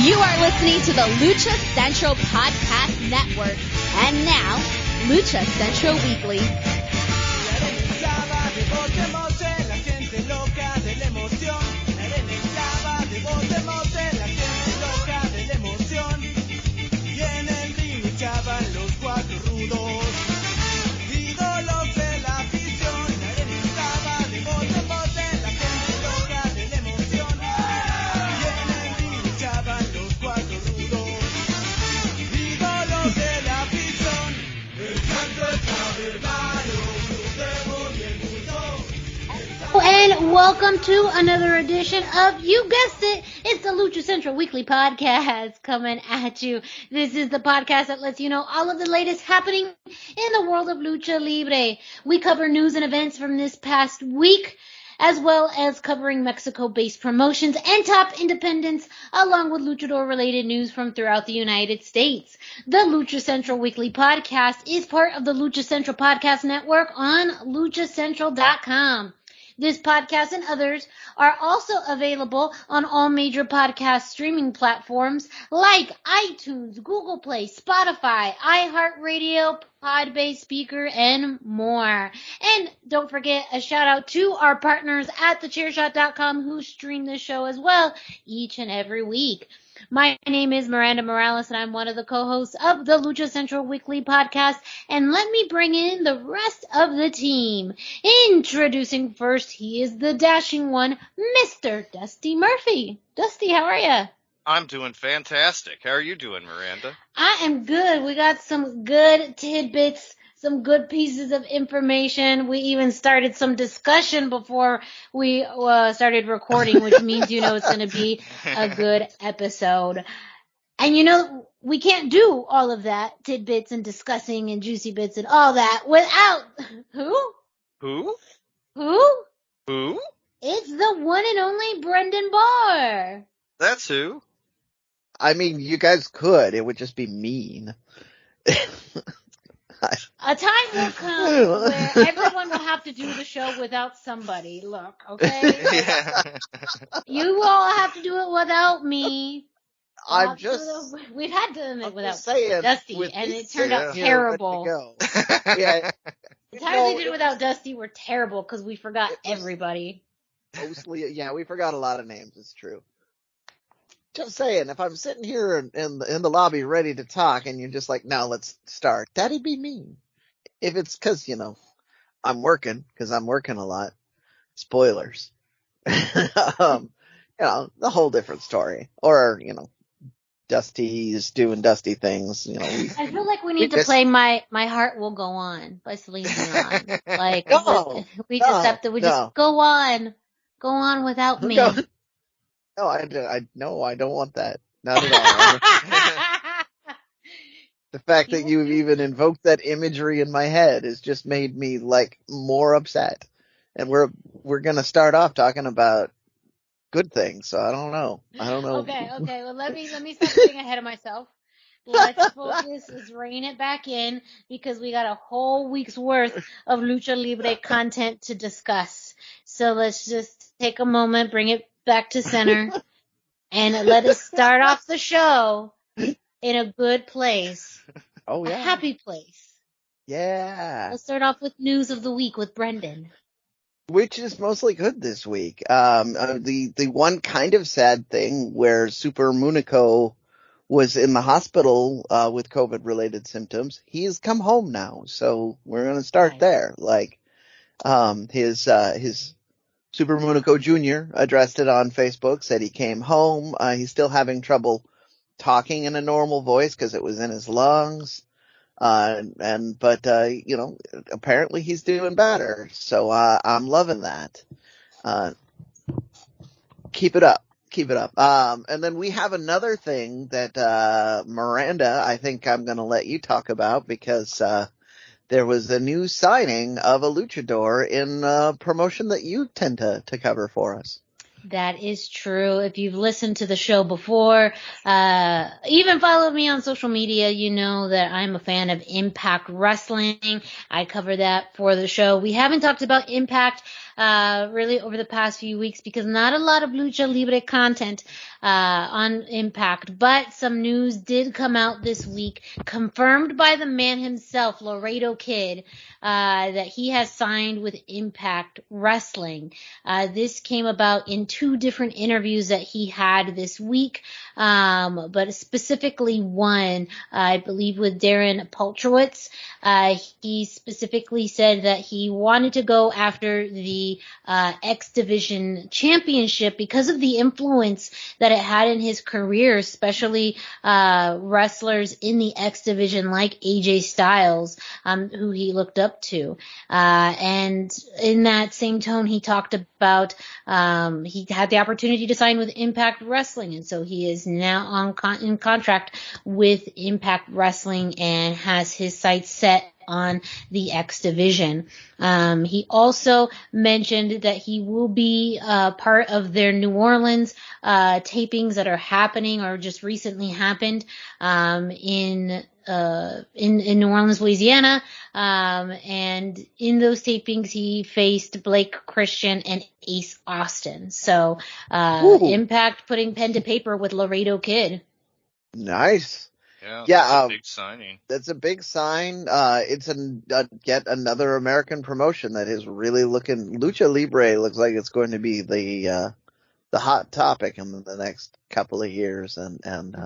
You are listening to the Lucha Central Podcast Network. And now, Lucha Central Weekly. And welcome to another edition of, you guessed it, it's the Lucha Central Weekly Podcast coming at you. This is the podcast that lets you know all of the latest happening in the world of Lucha Libre. We cover news and events from this past week, as well as covering Mexico-based promotions and top independents, along with luchador-related news from throughout the United States. The Lucha Central Weekly Podcast is part of the Lucha Central Podcast Network on luchacentral.com. This podcast and others are also available on all major podcast streaming platforms like iTunes, Google Play, Spotify, iHeartRadio, Podbase, Speaker, and more. And don't forget a shout out to our partners at thechairshot.com who stream this show as well each and every week. My name is Miranda Morales, and I'm one of the co-hosts of the Lucha Central Weekly Podcast. And let me bring in the rest of the team. Introducing first, he is the dashing one, Mr. Dusty Murphy. Dusty, how are you? I'm doing fantastic. How are you doing, Miranda? I am good. We got some good tidbits, some good pieces of information. We even started some discussion before we started recording, which means you know it's going to be a good episode. And you know, we can't do all of that, tidbits and discussing and juicy bits and all that, without who? Who? Who? Who? It's the one and only Brendan Barr. That's who. I mean, you guys could. It would just be mean. A time will come where everyone will have to do the show without somebody. Look, okay? Yeah. You all have to do it without me. We've had to do it without saying, Dusty, and it turned out terrible. Yeah. The times we did it without Dusty were terrible because we forgot everybody. Mostly, yeah, we forgot a lot of names. It's true. Just saying, if I'm sitting here in the lobby ready to talk and you're just like, now let's start, that'd be mean. If it's because, you know, I'm working a lot. Spoilers. You know, the whole different story. Or, you know, Dusty's doing Dusty things, you know. I feel like we need to play My Heart Will Go On by Celine Dion. Like, we just have to go on without me. No, I don't want that. Not at all. The fact that you've even invoked that imagery in my head has just made me like more upset. And we're gonna start off talking about good things, so I don't know. Okay. Well, let me stop getting ahead of myself. Let's focus, let's rein it back in, because we got a whole week's worth of Lucha Libre content to discuss. So let's just take a moment, bring it back to center, and let us start off the show in a good place. Oh, yeah. A happy place. Yeah. Let's start off with news of the week with Brendan. Which is mostly good this week. The one kind of sad thing where Super Munico was in the hospital with COVID-related symptoms, he's come home now. So we're going to start there. Like, his Super Munico Jr. addressed it on Facebook, said he came home. He's still having trouble talking in a normal voice because it was in his lungs. But you know, apparently he's doing better. So, I'm loving that. Keep it up. And then we have another thing that, Miranda, I think I'm going to let you talk about because, there was a new signing of a luchador in a promotion that you tend to cover for us. That is true. If you've listened to the show before, even followed me on social media, you know that I'm a fan of Impact Wrestling. I cover that for the show. We haven't talked about Impact really over the past few weeks because not a lot of Lucha Libre content on Impact, but some news did come out this week, confirmed by the man himself, Laredo Kid, that he has signed with Impact Wrestling. This came about in 2 different interviews that he had this week, but specifically one, I believe with Darren Paltrowitz. He specifically said that he wanted to go after the X Division championship because of the influence that it had in his career, especially wrestlers in the X Division like AJ Styles, who he looked up to. And in that same tone, he talked about he had the opportunity to sign with Impact Wrestling, and so he is now in contract with Impact Wrestling and has his sights set on the X Division. He also mentioned that he will be part of their New Orleans tapings that are happening or just recently happened in New Orleans, Louisiana. And in those tapings, he faced Blake Christian and Ace Austin. So Impact putting pen to paper with Laredo Kid. Nice. Yeah, that's a big signing. That's a big sign. It's yet another American promotion that is really looking. Lucha Libre looks like it's going to be the hot topic in the next couple of years, and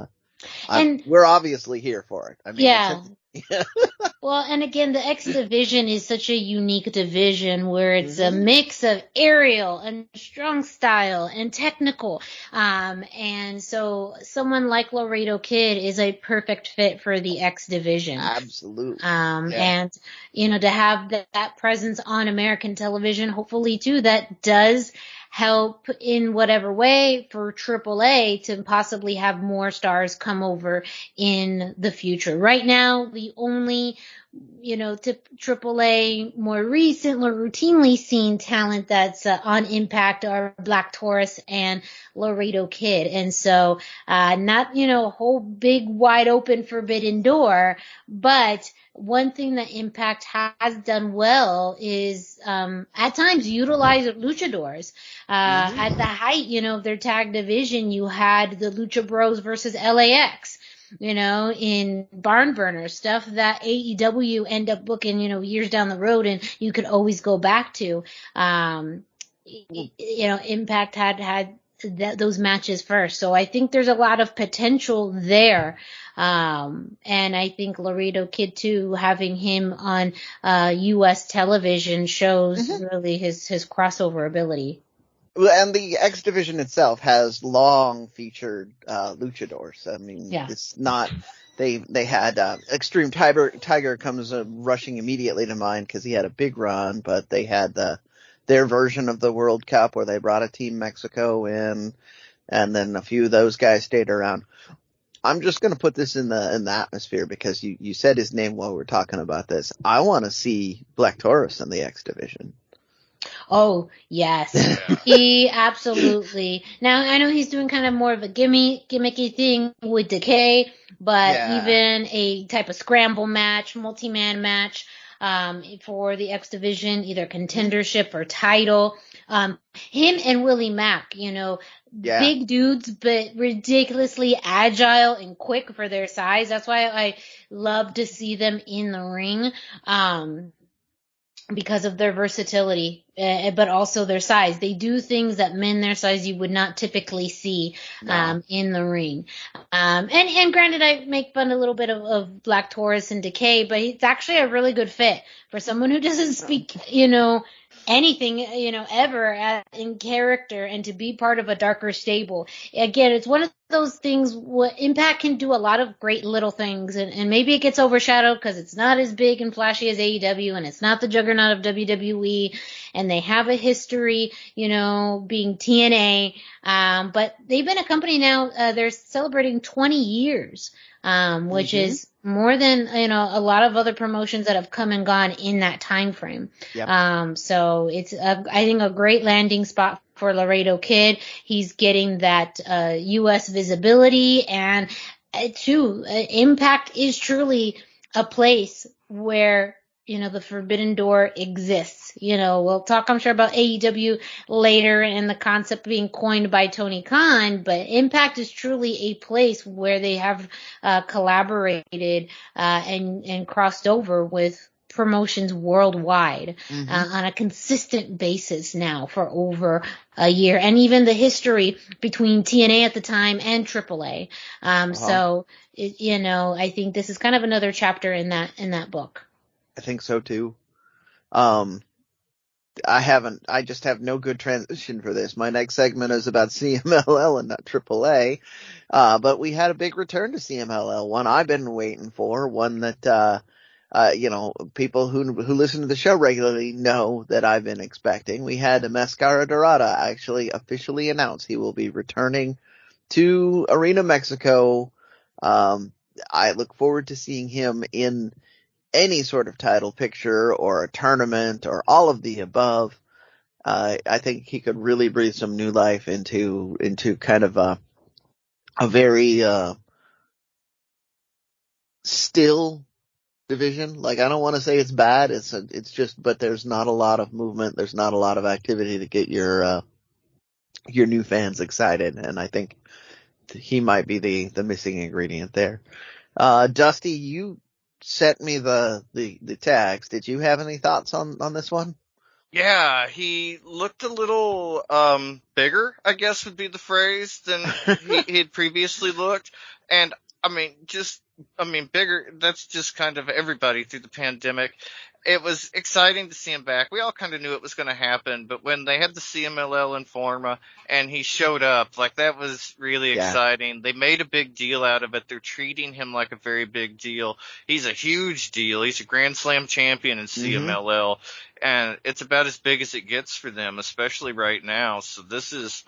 we're obviously here for it. I mean, yeah. Well, and again, the X Division is such a unique division where it's a mix of aerial and strong style and technical. And so someone like Laredo Kid is a perfect fit for the X Division. Absolutely. And, to have that presence on American television, hopefully too, that does help in whatever way for AAA to possibly have more stars come over in the future. Right now, the only, to AAA more routinely seen talent that's on Impact are Black Taurus and Laredo Kid. And so, not, a whole big wide open forbidden door, but one thing that Impact has done well is at times utilize luchadors. At the height, of their tag division, you had the Lucha Bros versus LAX, in Barn Burner, stuff that AEW end up booking, years down the road, and you could always go back to. Impact had those matches first. So I think there's a lot of potential there. And I think Laredo Kid too, having him on U.S. television shows really his crossover ability. Well, and the X Division itself has long featured luchadors. I mean, it's not. They had Extreme Tiger comes rushing immediately to mind because he had a big run, but they had their version of the World Cup where they brought a Team Mexico in, and then a few of those guys stayed around. I'm just going to put this in the atmosphere because you said his name while we're talking about this. I want to see Black Taurus in the X Division. Oh, yes. He absolutely. Now, I know he's doing kind of more of a gimmicky thing with Decay, but even a type of scramble match, multi-man match, for the X Division, either contendership or title. Him and Willie Mack, big dudes, but ridiculously agile and quick for their size. That's why I love to see them in the ring. Because of their versatility, but also their size. They do things that men their size you would not typically see in the ring. And granted, I make fun a little bit of Black Taurus and Decay, but it's actually a really good fit for someone who doesn't speak, anything, ever in character, and to be part of a darker stable. Again, it's one of those things where Impact can do a lot of great little things, and maybe it gets overshadowed because it's not as big and flashy as AEW, and it's not the juggernaut of WWE, and they have a history, being TNA, but they've been a company now, they're celebrating 20 years, which is more than, a lot of other promotions that have come and gone in that time frame. Yep. So it's, I think, a great landing spot for Laredo Kid. He's getting that U.S. visibility, and too, Impact is truly a place where, the Forbidden Door exists. We'll talk, I'm sure, about AEW later and the concept being coined by Tony Khan, but Impact is truly a place where they have collaborated and crossed over with promotions worldwide on a consistent basis now for over a year, and even the history between TNA at the time and AAA. So, I think this is kind of another chapter in that book. I think so too. I just have no good transition for this. My next segment is about CMLL and not AAA. But we had a big return to CMLL, one I've been waiting for, one that, people who listen to the show regularly know that I've been expecting. We had Mascara Dorada actually officially announce he will be returning to Arena Mexico. I look forward to seeing him in any sort of title picture or a tournament or all of the above. I think he could really breathe some new life into kind of a very still division. Like, I don't want to say it's bad. It's just, but there's not a lot of movement. There's not a lot of activity to get your new fans excited. And I think he might be the missing ingredient there. Dusty, you sent me the tags. Did you have any thoughts on this one? Yeah, he looked a little bigger, I guess would be the phrase, than he had previously looked. And bigger, that's just kind of everybody through the pandemic. It was exciting to see him back. We all kind of knew it was going to happen, but when they had the CMLL Informa and he showed up, like, that was really exciting. They made a big deal out of it. They're treating him like a very big deal. He's a huge deal. He's a Grand Slam champion in CMLL, and it's about as big as it gets for them, especially right now. So this is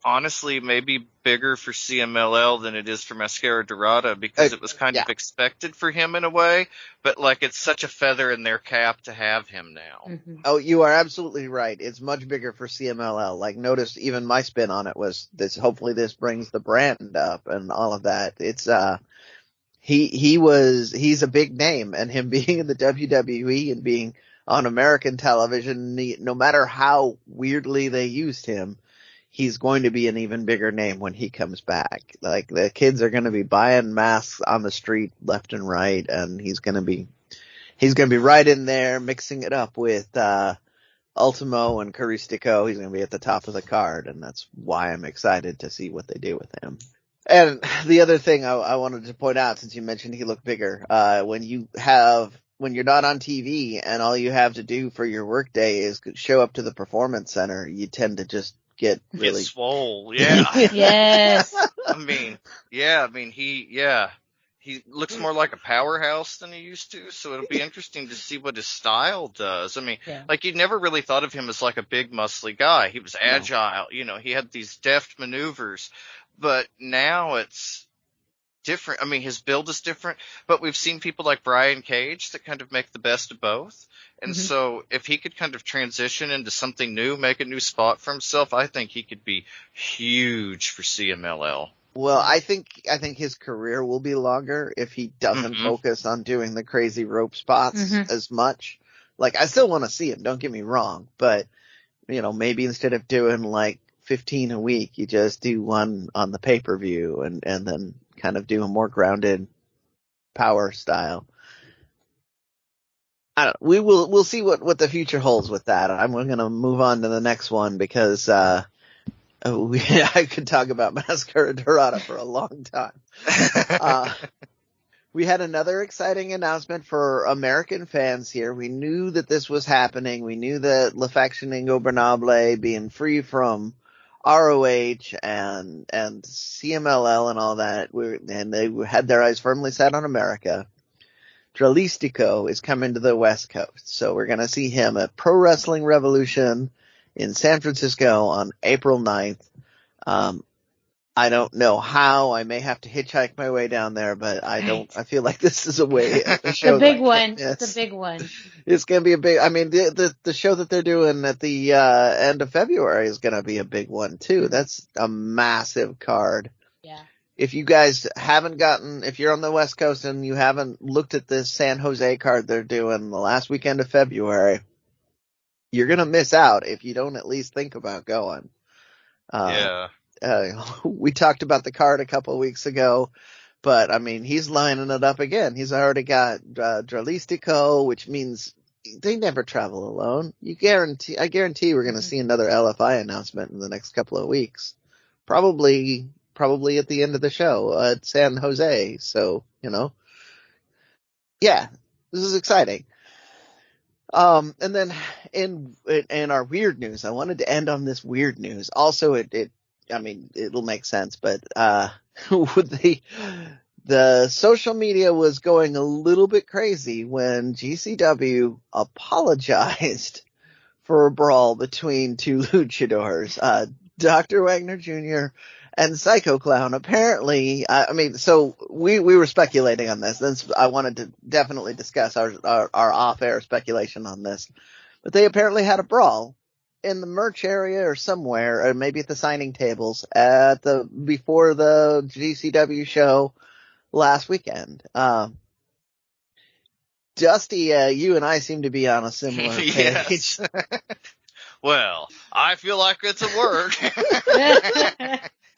honestly maybe bigger for CMLL than it is for Mascara Dorada, because it was kind of expected for him in a way, but like, it's such a feather in their cap to have him now. Oh, you are absolutely right. It's much bigger for CMLL. Like, notice even my spin on it was this, hopefully this brings the brand up and all of that. It's, he's a big name, and him being in the WWE and being on American television, no matter how weirdly they used him, he's going to be an even bigger name when he comes back. Like, the kids are going to be buying masks on the street left and right, and he's going to be right in there mixing it up with Ultimo and Caristico. He's going to be at the top of the card, and that's why I'm excited to see what they do with him. And the other thing I wanted to point out, since you mentioned he looked bigger, when you're not on TV and all you have to do for your workday is show up to the Performance Center, you tend to just get really swole. Yeah. Yes. He looks more like a powerhouse than he used to, so it'll be interesting to see what his style does. Like, you never really thought of him as like a big muscly guy. He was agile, he had these deft maneuvers, but now it's different. His build is different, but we've seen people like Brian Cage that kind of make the best of both. And so if he could kind of transition into something new, make a new spot for himself, I think he could be huge for CMLL. Well, I think his career will be longer if he doesn't focus on doing the crazy rope spots as much. Like, I still want to see him, don't get me wrong, but, maybe instead of doing like 15 a week, you just do one on the pay-per-view and then kind of do a more grounded power style. We'll see what the future holds with that. I'm going to move on to the next one because, I could talk about Mascara Dorada for a long time. We had another exciting announcement for American fans here. We knew that this was happening. We knew that La Faction Ingobernable being free from ROH and CMLL and all that, and they had their eyes firmly set on America. Dralistico is coming to the West Coast, so we're going to see him at Pro Wrestling Revolution in San Francisco on April 9th. I don't know how. I may have to hitchhike my way down there, but I feel like this is a show. The big one. It's a big one. It's going to be a big, I mean, the show that they're doing at the, end of February is going to be a big one too. That's a massive card. Yeah. If you guys haven't if you're on the West Coast and you haven't looked at this San Jose card they're doing the last weekend of February, you're going to miss out if you don't at least think about going. Yeah. We talked about the card a couple of weeks ago, but I mean, he's lining it up again. He's already got, Dralistico, which means they never travel alone. I guarantee we're going to see another LFI announcement in the next couple of weeks. Probably at the end of the show at San Jose. So, yeah, this is exciting. And then in our weird news, I wanted to end on this weird news. Also, it'll make sense, but, the social media was going a little bit crazy when GCW apologized for a brawl between two luchadors, Dr. Wagner Jr. and Psycho Clown. Apparently, so we were speculating on this. I wanted to definitely discuss our off-air speculation on this. But they apparently had a brawl in the merch area or somewhere, or maybe at the signing tables before the GCW show last weekend. Dusty, you and I seem to be on a similar page. Yes. Well, I feel like it's a work.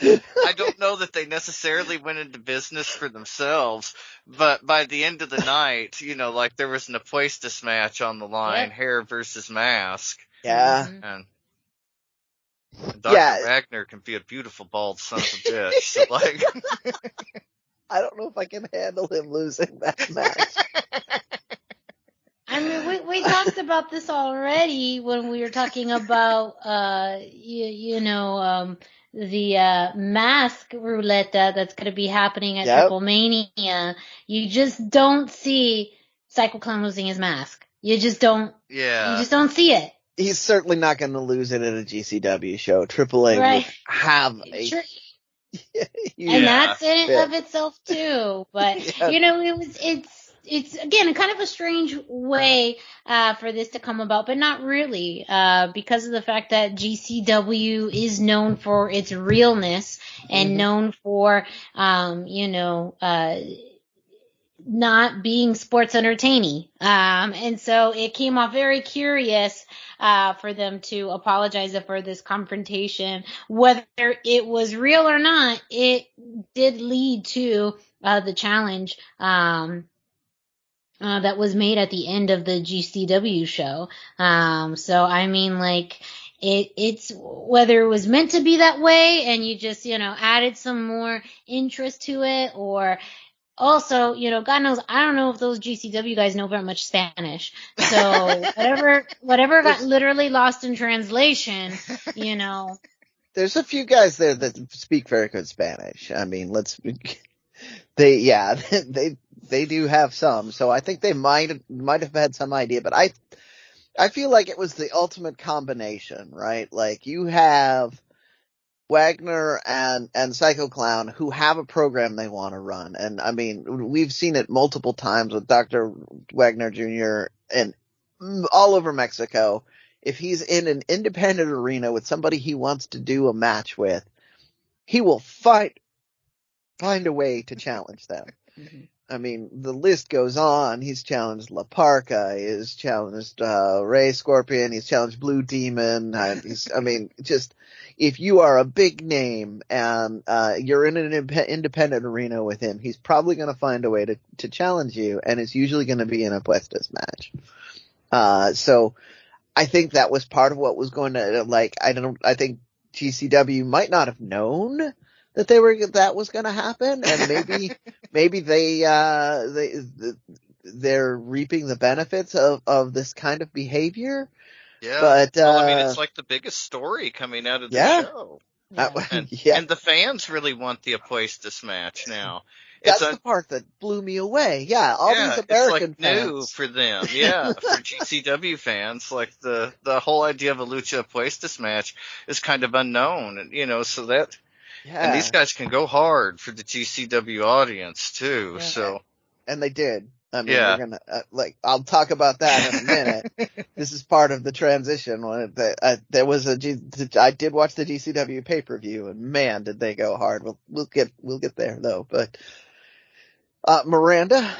I don't know that they necessarily went into business for themselves, but by the end of the night, like there was an Apuestas match on the line, hair versus mask. Yeah. And Dr. Wagner can be a beautiful bald son of a bitch. So like, I don't know if I can handle him losing that match. I mean, we talked about this already when we were talking about, the mask roulette that's going to be happening at TripleMania. You just don't see Psycho Clown losing his mask. You just don't. Yeah. You just don't see it. He's certainly not going to lose it at a GCW show. AAA would have a. Sure. And that's in and of itself too. But it's again kind of a strange way for this to come about, but not really, because of the fact that GCW is known for its realness and known for not being sports entertaining. And so it came off very curious for them to apologize for this confrontation. Whether it was real or not, it did lead to the challenge that was made at the end of the GCW show. So I mean, like, it's whether it was meant to be that way and you just, added some more interest to it, or also, God knows, I don't know if those GCW guys know very much Spanish. So whatever got literally lost in translation, There's a few guys there that speak very good Spanish. I mean, they do have some. So I think they might have had some idea, but I feel like it was the ultimate combination, right? Like you have Wagner and Psycho Clown who have a program they want to run. And I mean, we've seen it multiple times with Dr. Wagner Jr. and all over Mexico. If he's in an independent arena with somebody he wants to do a match with, he will find a way to challenge them. Mm-hmm. I mean, the list goes on. He's challenged La Parca. He's challenged Ray Scorpion. He's challenged Blue Demon. If you are a big name and you're in an independent arena with him, he's probably going to find a way to challenge you, and it's usually going to be in a Apuestas match. So I think that was part of what was going to, I think GCW might not have known that was going to happen, and maybe they're reaping the benefits of this kind of behavior. Yeah, but it's like the biggest story coming out of the show, and the fans really want the Apuestas match now. That's the part that blew me away. Yeah, these American it's like fans. New for them. Yeah, for GCW fans, like the whole idea of a Lucha Apuestas match is kind of unknown, and so that. And these Yeah. guys can go hard for the GCW audience too. Yeah. So And they did. I mean, yeah. we're gonna I'll talk about that in a minute. This is part of the transition. When there was I did watch the GCW pay-per-view, and man, did they go hard. We'll get there though. But Miranda,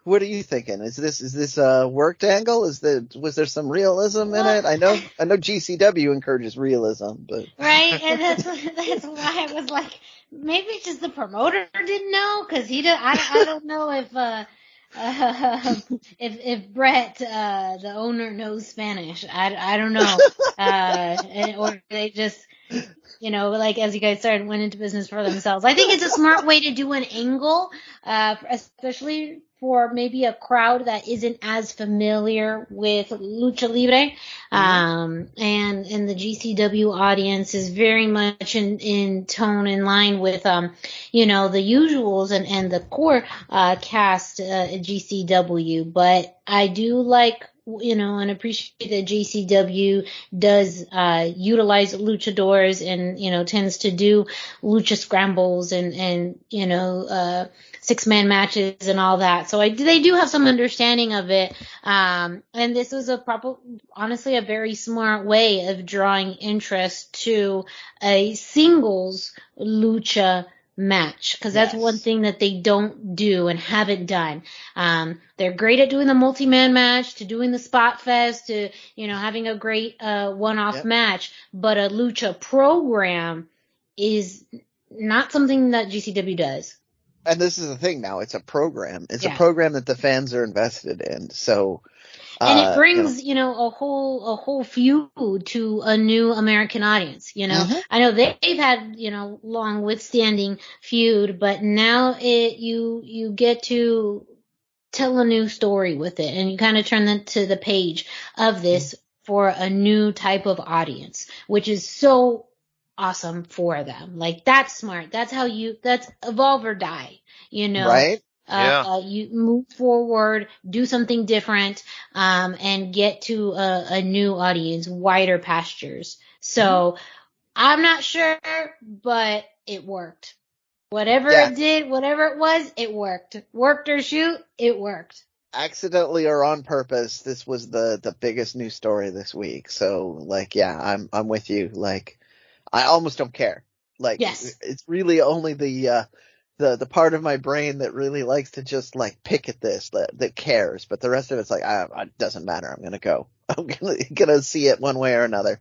what are you thinking? Is this a worked angle? Was there some realism in it? I know GCW encourages realism, but Right, and that's why I was like, maybe it's just the promoter didn't know, because I don't know if Brett, the owner, knows Spanish. I don't know, or they just, like, as you guys went into business for themselves. I think it's a smart way to do an angle, especially for maybe a crowd that isn't as familiar with Lucha Libre. And the GCW audience is very much in tone, in line with, the usuals and the core, cast, at GCW. But I do like, and appreciate that JCW does utilize luchadors and tends to do lucha scrambles and 6-man matches and all that. So they do have some understanding of it. And this was honestly a very smart way of drawing interest to a singles lucha match, because that's one thing that they don't do and haven't done. They're great at doing the multi-man match, to doing the spot fest, to having a great one-off match, but a lucha program is not something that GCW does. And this is the thing now, it's a program. It's a program that the fans are invested in. So and it brings, a whole feud to a new American audience. I know they've had, long withstanding feud, but now you get to tell a new story with it, and you kind of turn to the page of this for a new type of audience, which is so awesome for them. Like, that's smart. That's evolve or die, right? You move forward, do something different, and get to a new audience, wider pastures. So I'm not sure, but it worked. Whatever it did, whatever it was, it worked. Worked or shoot, it worked. Accidentally or on purpose, this was the biggest news story this week. So, I'm with you. Like, I almost don't care. Like, it's really only the part of my brain that really likes to just pick at this, that cares. But the rest of it's like, it doesn't matter. I'm gonna go. I'm gonna see it one way or another.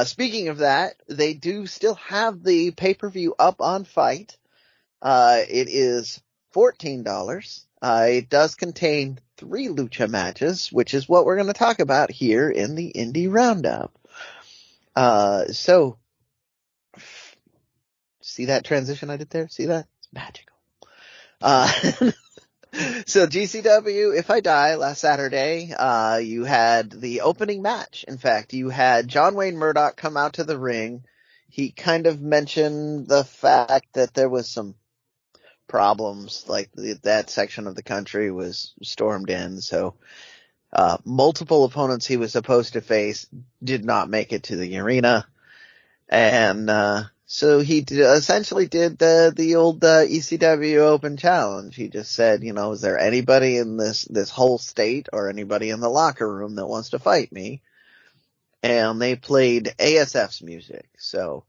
Speaking of that, they do still have the pay-per-view up on Fight. It is $14. It does contain 3 lucha matches, which is what we're going to talk about here in the Indie Roundup. So, see that transition I did there? See that? It's magical. So GCW, If I Die, last Saturday, you had the opening match. In fact, you had John Wayne Murdoch come out to the ring. He kind of mentioned the fact that there was some problems, like that section of the country was stormed in. So, multiple opponents he was supposed to face did not make it to the arena. And, so he essentially did the old ECW Open Challenge. He just said, is there anybody in this whole state or anybody in the locker room that wants to fight me? And they played ASF's music. So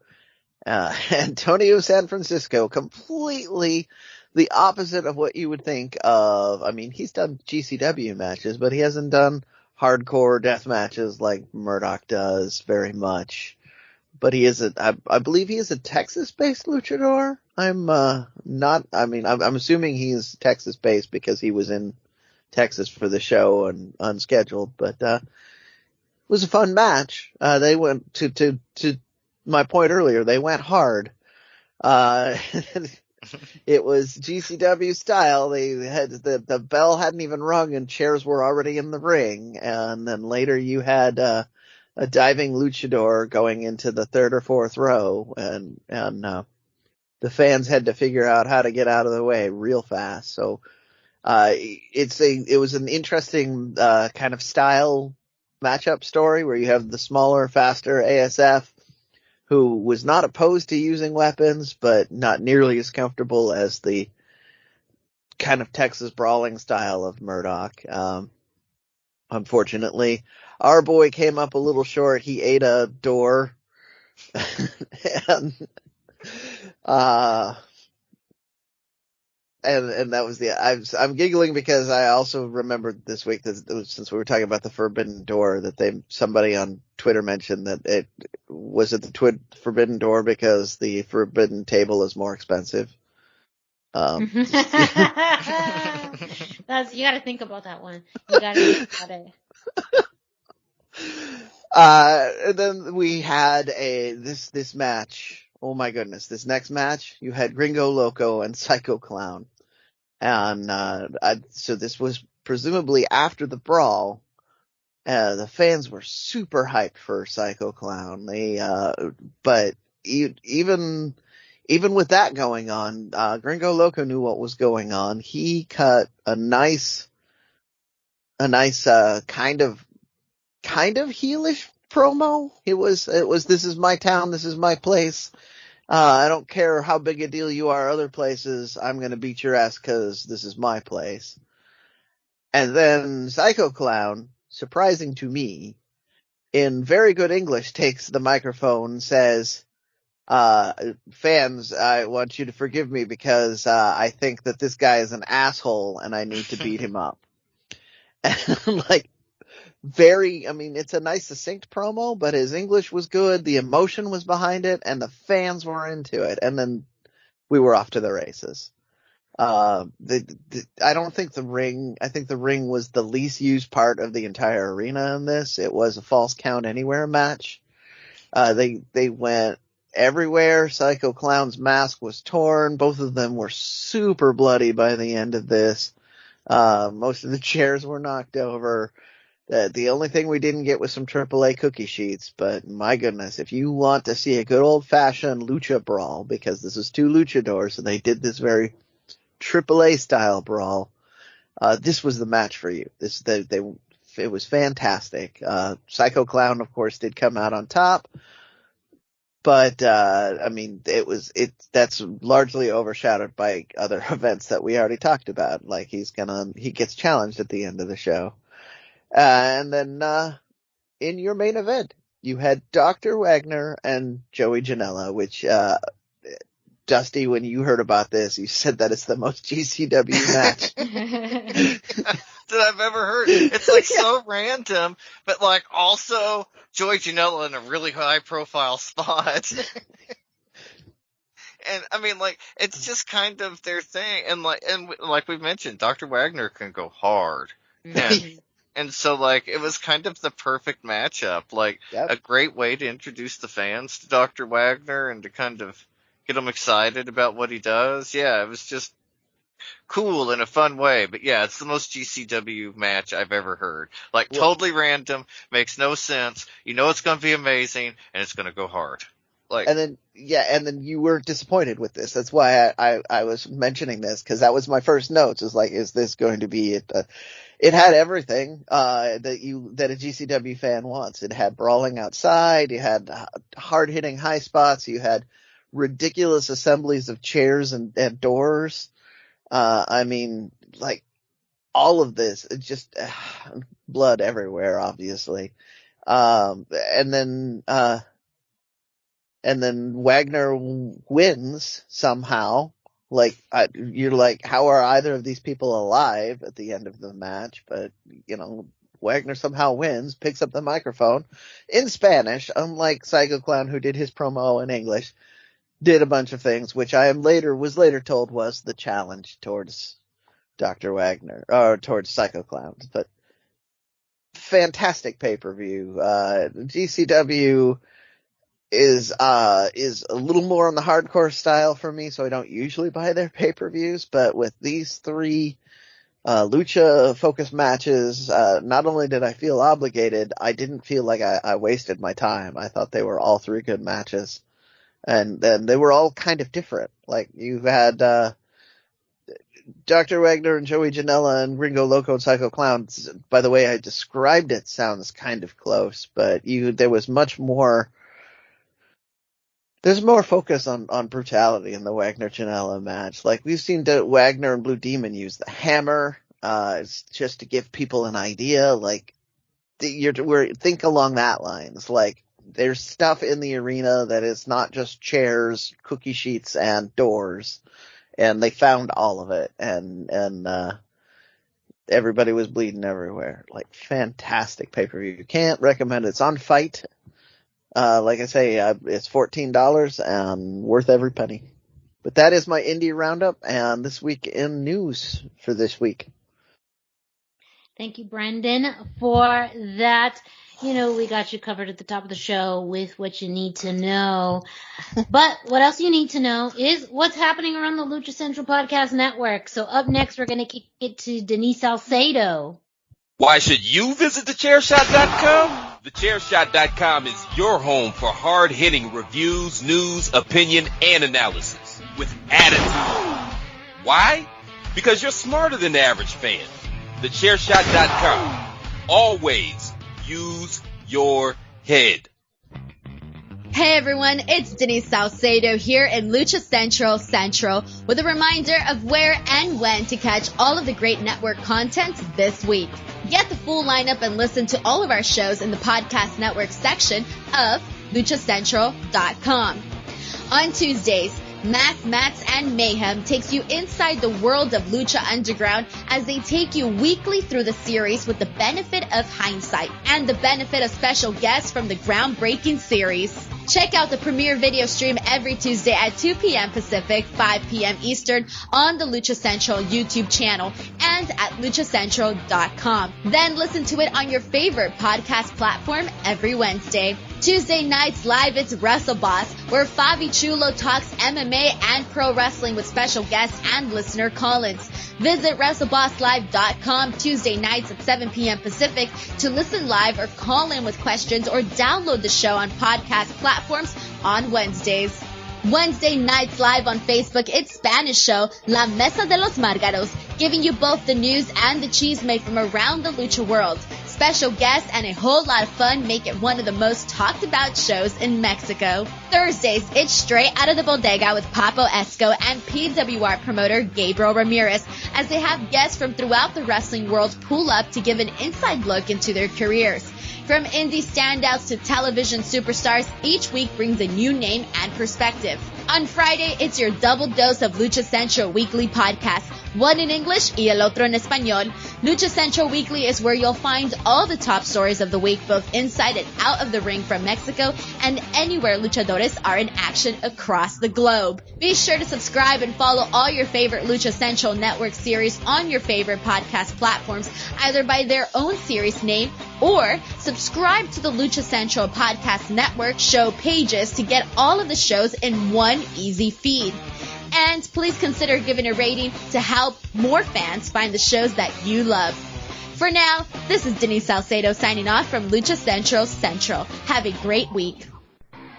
Antonio San Francisco, completely the opposite of what you would think of. I mean, he's done GCW matches, but he hasn't done hardcore death matches like Murdoch does very much. But I believe he is a Texas-based luchador. I'm assuming he's Texas-based because he was in Texas for the show and unscheduled, but, it was a fun match. They went to my point earlier, they went hard. It was GCW style. They had the bell hadn't even rung and chairs were already in the ring. And then later you had, a diving luchador going into the 3rd or 4th row, and the fans had to figure out how to get out of the way real fast. So, it was an interesting, kind of style matchup story where you have the smaller, faster ASF who was not opposed to using weapons, but not nearly as comfortable as the kind of Texas brawling style of Murdoch. Unfortunately, our boy came up a little short. He ate a door. and, and that was I'm giggling because I also remembered this week that since we were talking about the Forbidden Door, that somebody on Twitter mentioned that it was at the Forbidden Door because the Forbidden Table is more expensive. You gotta think about that one. You gotta think about it. And then we had this match. Oh my goodness. This next match, you had Gringo Loco and Psycho Clown. And, so this was presumably after the brawl. The fans were super hyped for Psycho Clown. But even with that going on, Gringo Loco knew what was going on. He cut a nice, kind of heelish promo. It was, this is my town, this is my place. I don't care how big a deal you are other places, I'm gonna beat your ass cause this is my place. And then Psycho Clown, surprising to me, in very good English takes the microphone and says, fans, I want you to forgive me because, I think that this guy is an asshole and I need to beat him up. And it's a nice succinct promo, but his English was good, the emotion was behind it, and the fans were into it. And then we were off to the races. I don't think I think the ring was the least used part of the entire arena in this. It was a false count anywhere match. They went everywhere. Psycho Clown's mask was torn. Both of them were super bloody by the end of this. Most of the chairs were knocked over. The only thing we didn't get was some AAA cookie sheets, but my goodness, if you want to see a good old fashioned lucha brawl, because this is two luchadors, and they did this very AAA style brawl, this was the match for you. It was fantastic. Psycho Clown, of course, did come out on top, but, that's largely overshadowed by other events that we already talked about. Like he gets challenged at the end of the show. And then, in your main event, you had Dr. Wagner and Joey Janela, which, Dusty, when you heard about this, you said that it's the most GCW match that I've ever heard. It's so random, but also Joey Janela in a really high profile spot. And it's just kind of their thing. And like we've mentioned, Dr. Wagner can go hard. And so, it was kind of the perfect matchup. Yep. A great way to introduce the fans to Dr. Wagner and to kind of get them excited about what he does. Yeah, it was just cool in a fun way. But yeah, it's the most GCW match I've ever heard. Totally random, makes no sense. You know it's going to be amazing, and it's going to go hard. And then you were disappointed with this. That's why I was mentioning this, because that was my first notes. Is this going to be it had everything that a GCW fan wants. It had brawling outside, you had hard hitting high spots, you had ridiculous assemblies of chairs and doors. All of this, it just blood everywhere, obviously. And then Wagner wins somehow. You're like, how are either of these people alive at the end of the match? But, Wagner somehow wins, picks up the microphone in Spanish, unlike Psycho Clown, who did his promo in English, did a bunch of things, which I was later told was the challenge towards Dr. Wagner, or towards Psycho Clown. But fantastic pay-per-view. GCW is a little more on the hardcore style for me, so I don't usually buy their pay-per-views, but with these three lucha focused matches, not only did I feel obligated, I didn't feel like I wasted my time. I thought they were all three good matches, and then they were all kind of different. You had Dr. Wagner and Joey Janela and Gringo Loco and Psycho Clown. By the way I described it sounds kind of close, but there was much more There's more focus on brutality in the Wagner-Janela match. Like, we've seen Wagner and Blue Demon use the hammer, it's just to give people an idea. Like, think along that lines. Like, there's stuff in the arena that is not just chairs, cookie sheets, and doors. And they found all of it. And everybody was bleeding everywhere. Like, fantastic pay-per-view. Can't recommend it. It's on Fight. Like I say, it's $14 and worth every penny. But that is my indie roundup and this week in news for this week. Thank you, Brendan, for that. You know, we got you covered at the top of the show with what you need to know. But what else you need to know is what's happening around the Lucha Central Podcast Network. So up next, we're going to kick it to Denise Salcedo. Why should you visit thechairshot.com? Thechairshot.com is your home for hard-hitting reviews, news, opinion, and analysis with attitude. Why? Because you're smarter than the average fan. Thechairshot.com. Always use your head. Hey everyone, it's Denise Salcedo here in Lucha Central with a reminder of where and when to catch all of the great network content this week. Get the full lineup and listen to all of our shows in the podcast network section of luchacentral.com. On Tuesdays, Mats, and Mayhem takes you inside the world of Lucha Underground as they take you weekly through the series with the benefit of hindsight and the benefit of special guests from the groundbreaking series. Check out the premiere video stream every Tuesday at 2 p.m. Pacific, 5 p.m. Eastern on the Lucha Central YouTube channel and at luchacentral.com. Then listen to it on your favorite podcast platform every Wednesday. Tuesday nights live, it's WrestleBoss, where Fabi Chulo talks MMA and pro wrestling with special guests and listener call-ins. Visit WrestleBossLive.com Tuesday nights at 7 p.m. Pacific to listen live or call in with questions or download the show on podcast platforms on Wednesdays. Wednesday nights live on Facebook, it's Spanish show La Mesa de los Márgaros, giving you both the news and the chisme from around the lucha world. Special guests and a whole lot of fun make it one of the most talked about shows in Mexico. Thursdays, it's straight out of the bodega with Papo Esco and PWR promoter Gabriel Ramirez as they have guests from throughout the wrestling world pull up to give an inside look into their careers. From indie standouts to television superstars, each week brings a new name and perspective. On Friday, it's your double dose of Lucha Central Weekly podcast, one in English y el otro en español. Lucha Central Weekly is where you'll find all the top stories of the week, both inside and out of the ring from Mexico and anywhere luchadores are in action across the globe. Be sure to subscribe and follow all your favorite Lucha Central Network series on your favorite podcast platforms, either by their own series name or subscribe to the Lucha Central Podcast Network show pages to get all of the shows in one easy feed. And please consider giving a rating to help more fans find the shows that you love. For now, this is Denise Salcedo signing off from Lucha Central. Have a great week.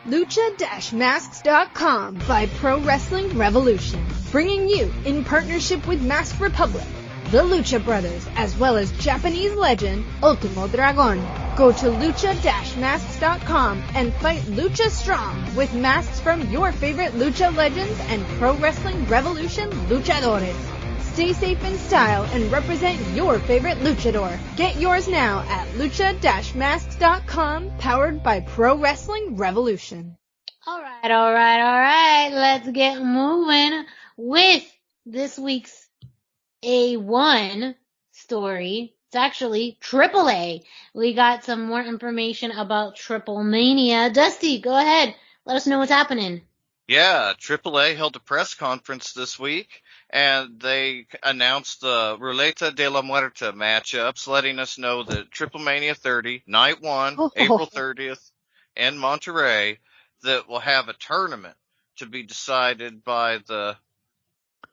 Lucha-Masks.com by Pro Wrestling Revolution, bringing you, in partnership with Mask Republic, the Lucha Brothers, as well as Japanese legend Ultimo Dragon. Go to Lucha-Masks.com and fight Lucha Strong with masks from your favorite Lucha legends and Pro Wrestling Revolution luchadores. Stay safe in style and represent your favorite luchador. Get yours now at Lucha-Masks.com, powered by Pro Wrestling Revolution. All right. Let's get moving with this week's A1 story. It's actually AAA. We got some more information about TripleMania. Dusty, go ahead. Let us know what's happening. Yeah, AAA held a press conference this week, and they announced the Ruleta de la Muerte matchups, letting us know that TripleMania 30, Night 1, April 30th, in Monterrey, that will have a tournament to be decided by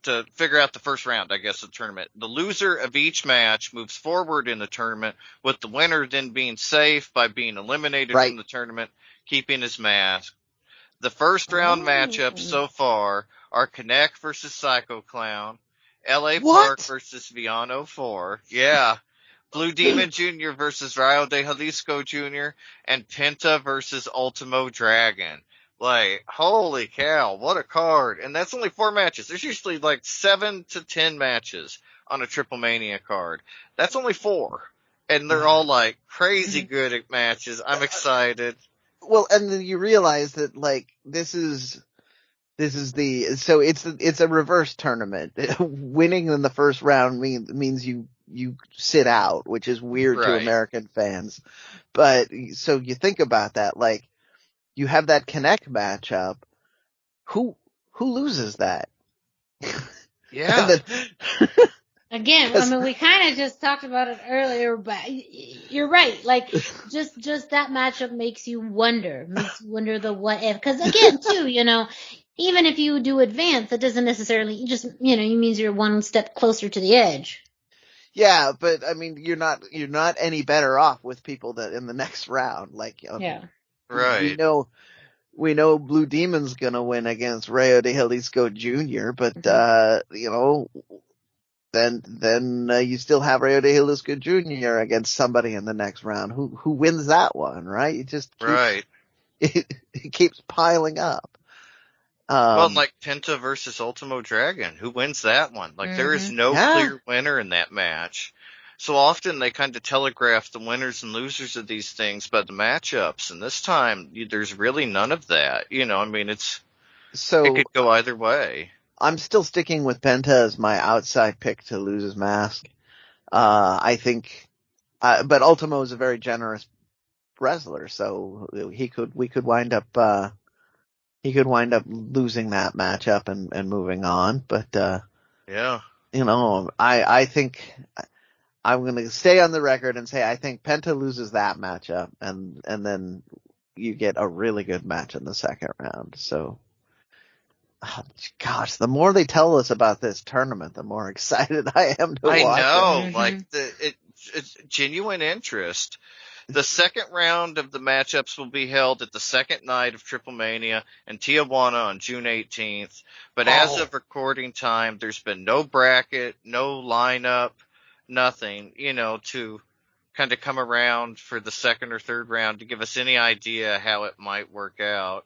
to figure out the first round, I guess, of the tournament. The loser of each match moves forward in the tournament, with the winner then being safe by being eliminated from the tournament, keeping his mask. The first round matchups so far are Connect versus Psycho Clown, LA Park versus Viano 4, Blue Demon Jr. versus Rayo de Jalisco Jr., and Penta versus Ultimo Dragon. Like, holy cow, what a card. And that's only 4 matches. There's usually like 7 to 10 matches on a TripleMania card. That's only 4. And they're all like crazy good at matches. I'm excited. Well, and then you realize that like it's a reverse tournament. Winning in the first round means you sit out, which is weird to Right. American fans. But so you think about that, like you have that Connect matchup. Who loses that? Yeah. And then, Again, I mean, we kind of just talked about it earlier, but you're right. Like, just that matchup makes you wonder the what if. Because again, too, even if you do advance, that doesn't necessarily it means you're one step closer to the edge. yeah, but I mean, you're not any better off with people that in the next round. Like, Yeah. Right. We know Blue Demon's gonna win against Rayo de Jalisco Jr., but then you still have Rayo de Jalisco Jr. against somebody in the next round. Who wins that one, right? It just keeps, it keeps piling up. Well, like Penta versus Ultimo Dragon, who wins that one? Like, there is no clear winner in that match. So often they kind of telegraph the winners and losers of these things by the matchups, and this time there's really none of that. I mean, it could go either way. I'm still sticking with Penta as my outside pick to lose his mask. I think, but Ultimo is a very generous wrestler, so we could wind up losing that matchup and moving on. But, yeah, I think I'm going to stay on the record and say I think Penta loses that matchup and then you get a really good match in the second round. So, gosh, the more they tell us about this tournament, the more excited I am to watch it. I know, like it's genuine interest. The second round of the matchups will be held at the second night of TripleMania in Tijuana on June 18th. But as of recording time, there's been no bracket, no lineup, nothing, to kind of come around for the second or third round to give us any idea how it might work out.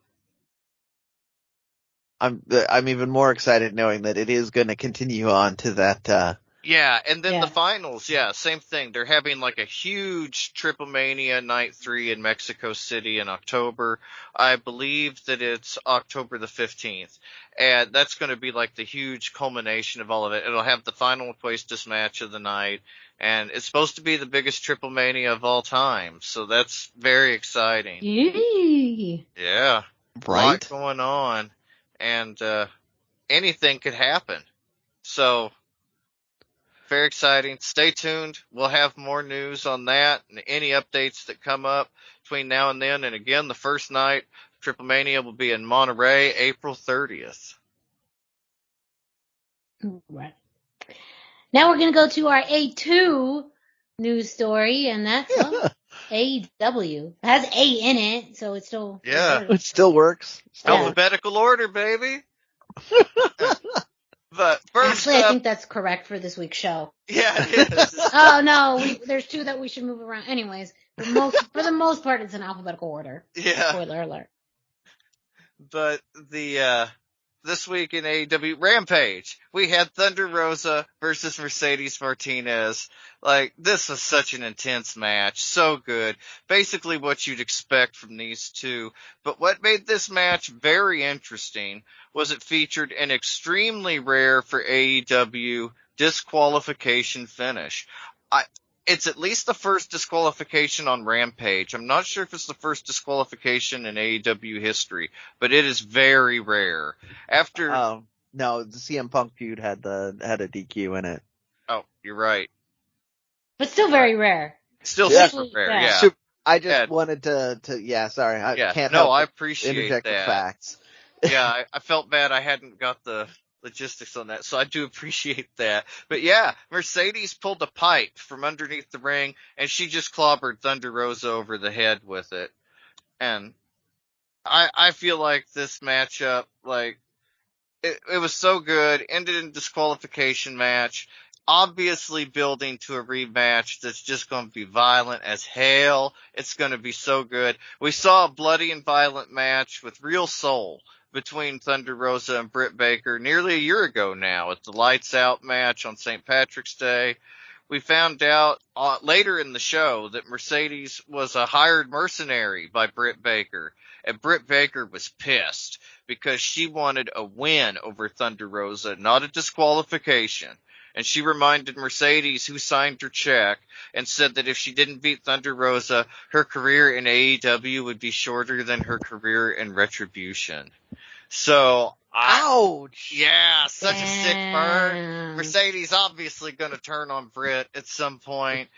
I'm even more excited knowing that it is going to continue on to that. Yeah, and then the finals, same thing. They're having like a huge TripleMania Night 3 in Mexico City in October. I believe that it's October the 15th. And that's going to be like the huge culmination of all of it. It'll have the final Apuestas match of the night. And it's supposed to be the biggest TripleMania of all time. So that's very exciting. Yay. Yeah. Right. A lot going on. And anything could happen. So, very exciting. Stay tuned. We'll have more news on that and any updates that come up between now and then. And again, the first night, TripleMania will be in Monterey, April 30th. Right. Now we're going to go to our A2 news story, and that's AEW. It has A in it, so it's still... Yeah. It still works. Alphabetical order, baby. But first Actually, I think that's correct for this week's show. Yeah, it is. Oh, no, there's 2 that we should move around. Anyways, for the most part, it's in alphabetical order. Yeah. Spoiler alert. But this week in AEW Rampage, we had Thunder Rosa versus Mercedes Martinez. Like, this was such an intense match. So good. Basically what you'd expect from these two. But what made this match very interesting was it featured an extremely rare for AEW disqualification finish. It's at least the first disqualification on Rampage. I'm not sure if it's the first disqualification in AEW history, but it is very rare. No, the CM Punk feud had a DQ in it. Oh, you're right. But still very rare. Still super rare, yeah. I just wanted to sorry. I can't help I appreciate interject that. with facts. Yeah, I felt bad I hadn't got the logistics on that, so I do appreciate that. But yeah, Mercedes pulled a pipe from underneath the ring, and she just clobbered Thunder Rosa over the head with it. And I feel like this matchup, like, it was so good, ended in disqualification match. obviously building to a rematch that's just going to be violent as hell. It's going to be so good. We saw a bloody and violent match with real soul between Thunder Rosa and Britt Baker nearly a year ago now at the Lights Out match on St. Patrick's Day. We found out later in the show that Mercedes was a hired mercenary by Britt Baker, and Britt Baker was pissed because she wanted a win over Thunder Rosa, not a disqualification. And she reminded Mercedes, who signed her check, and said that if she didn't beat Thunder Rosa, her career in AEW would be shorter than her career in Retribution. So, ouch! Yeah, such a sick burn. Mercedes obviously going to turn on Britt at some point.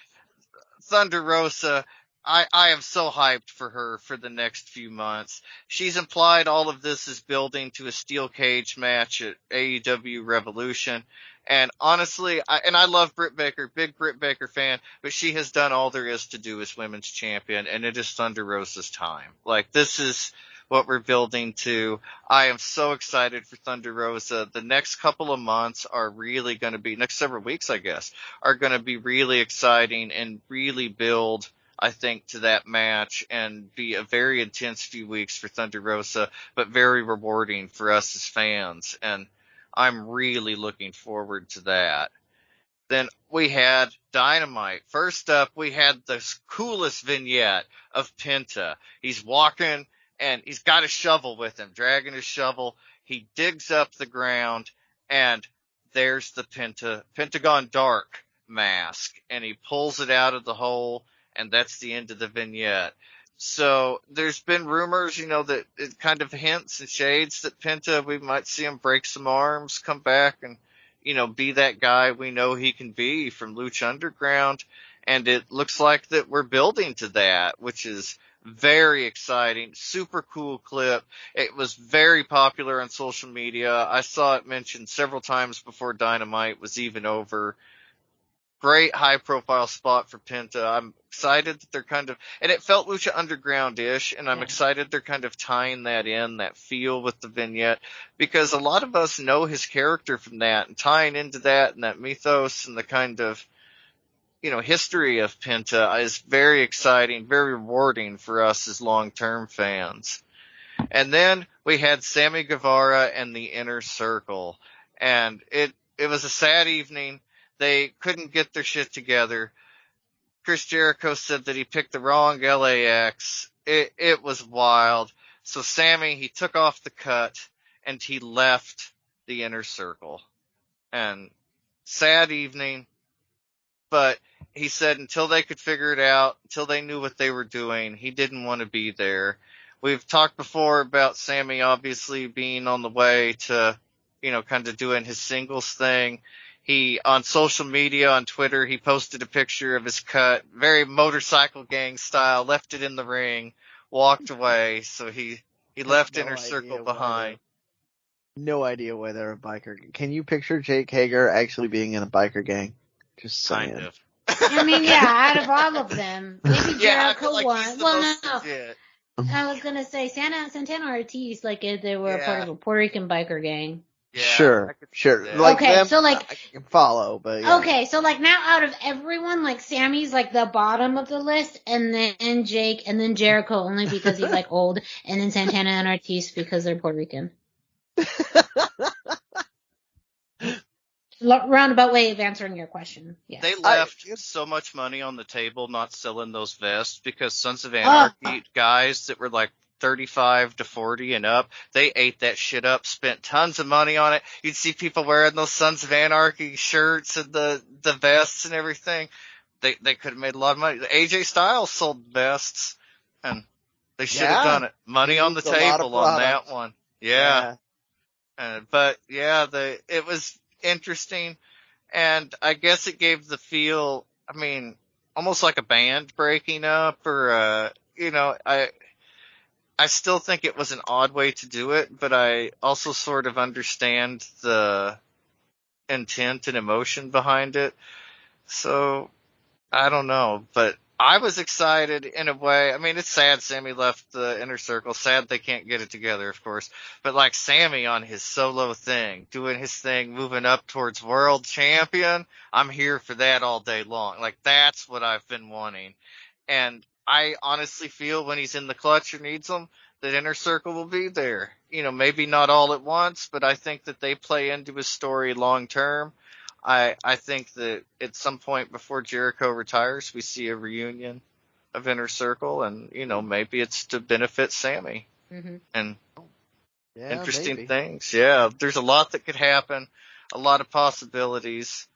Thunder Rosa, I am so hyped for her for the next few months. She's implied all of this is building to a steel cage match at AEW Revolution. And honestly, I love Britt Baker, big Britt Baker fan, but she has done all there is to do as women's champion, and it is Thunder Rosa's time. Like, this is what we're building to. I am so excited for Thunder Rosa. The next couple of months are really going to be, next several weeks, I guess, are going to be really exciting and really build, I think, to that match and be a very intense few weeks for Thunder Rosa, but very rewarding for us as fans. And I'm really looking forward to that. Then we had Dynamite. First up, we had the coolest vignette of Penta. He's walking and he's got a shovel with him, dragging his shovel. He digs up the ground and there's the Pentagon Dark mask, and he pulls it out of the hole, and that's the end of the vignette. So there's been rumors, that it kind of hints and shades that Penta, we might see him break some arms, come back and, be that guy we know he can be from Lucha Underground. And it looks like that we're building to that, which is very exciting. Super cool clip. It was very popular on social media. I saw it mentioned several times before Dynamite was even over. Great high profile spot for Penta. I'm excited that they're and it felt Lucha Underground-ish, and I'm excited they're kind of tying that in, that feel with the vignette, because a lot of us know his character from that, and tying into that and that mythos and the kind of, history of Penta is very exciting, very rewarding for us as long-term fans. And then we had Sammy Guevara and the Inner Circle, and it was a sad evening. They couldn't get their shit together. Chris Jericho said that he picked the wrong LAX. It was wild. So Sammy, he took off the cut and he left the Inner Circle. And sad evening, but he said until they could figure it out, until they knew what they were doing, he didn't want to be there. We've talked before about Sammy obviously being on the way to, kind of doing his singles thing. He, on social media, on Twitter, he posted a picture of his cut, very Motorcycle Gang style, left it in the ring, walked away. So he left Inner Circle behind. No idea why they're a biker gang. Can you picture Jake Hager actually being in a biker gang? Just saying. Kind of. I mean, out of all of them, maybe Jericho like won. Well, no. Legit. I was gonna say Santana Ortiz, like they were a part of a Puerto Rican biker gang. Yeah, sure. Like okay, so I can follow, but yeah. Okay, so now out of everyone, Sammy's the bottom of the list, and then Jake, and then Jericho only because he's old, and then Santana and Ortiz because they're Puerto Rican. Roundabout way of answering your question. Yeah. They left so much money on the table not selling those vests because Sons of Anarchy guys that were 35 to 40 and up, they ate that shit up, spent tons of money on it. You'd see people wearing those Sons of Anarchy shirts and the vests and everything. They could have made a lot of money. AJ Styles sold vests, and they should have done it. Money on the table on that one. Yeah. But it was interesting, and I guess it gave the feel, almost like a band breaking up, or I still think it was an odd way to do it, but I also sort of understand the intent and emotion behind it. So, I don't know, but I was excited in a way. I mean, it's sad Sammy left the Inner Circle. Sad they can't get it together, of course. But like Sammy on his solo thing, doing his thing, moving up towards world champion, I'm here for that all day long. Like, that's what I've been wanting. And I honestly feel when he's in the clutch or needs them, that Inner Circle will be there. You know, maybe not all at once, but I think that they play into his story long term. I think that at some point before Jericho retires, we see a reunion of Inner Circle, and, you know, maybe it's to benefit Sammy. Mm-hmm. And interesting maybe. things. Yeah, there's a lot that could happen, a lot of possibilities.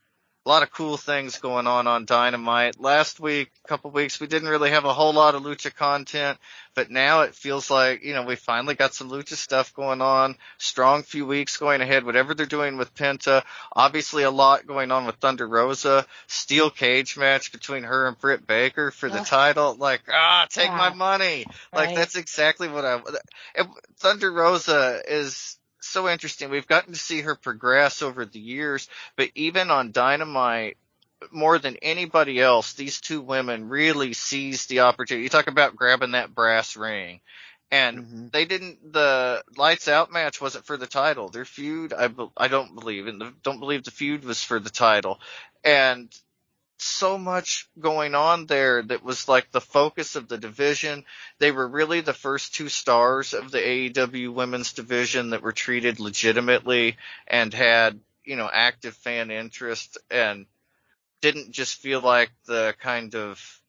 A lot of cool things going on Dynamite. Last week, a couple weeks, we didn't really have a whole lot of Lucha content, but now it feels like, you know, we finally got some Lucha stuff going on. Strong few weeks going ahead, whatever they're doing with Penta. Obviously a lot going on with Thunder Rosa. Steel cage match between her and Britt Baker for the title. Like, take my money. Right. Like, that's exactly what Thunder Rosa is so interesting. We've gotten to see her progress over the years, but even on Dynamite, more than anybody else, these two women really seized the opportunity. You talk about grabbing that brass ring, and they didn't. The Lights Out match wasn't for the title. Their feud, I don't believe, and don't believe the feud was for the title, and so much going on there that was like the focus of the division. They were really the first two stars of the AEW women's division that were treated legitimately and had, you know, active fan interest and didn't just feel like the kind of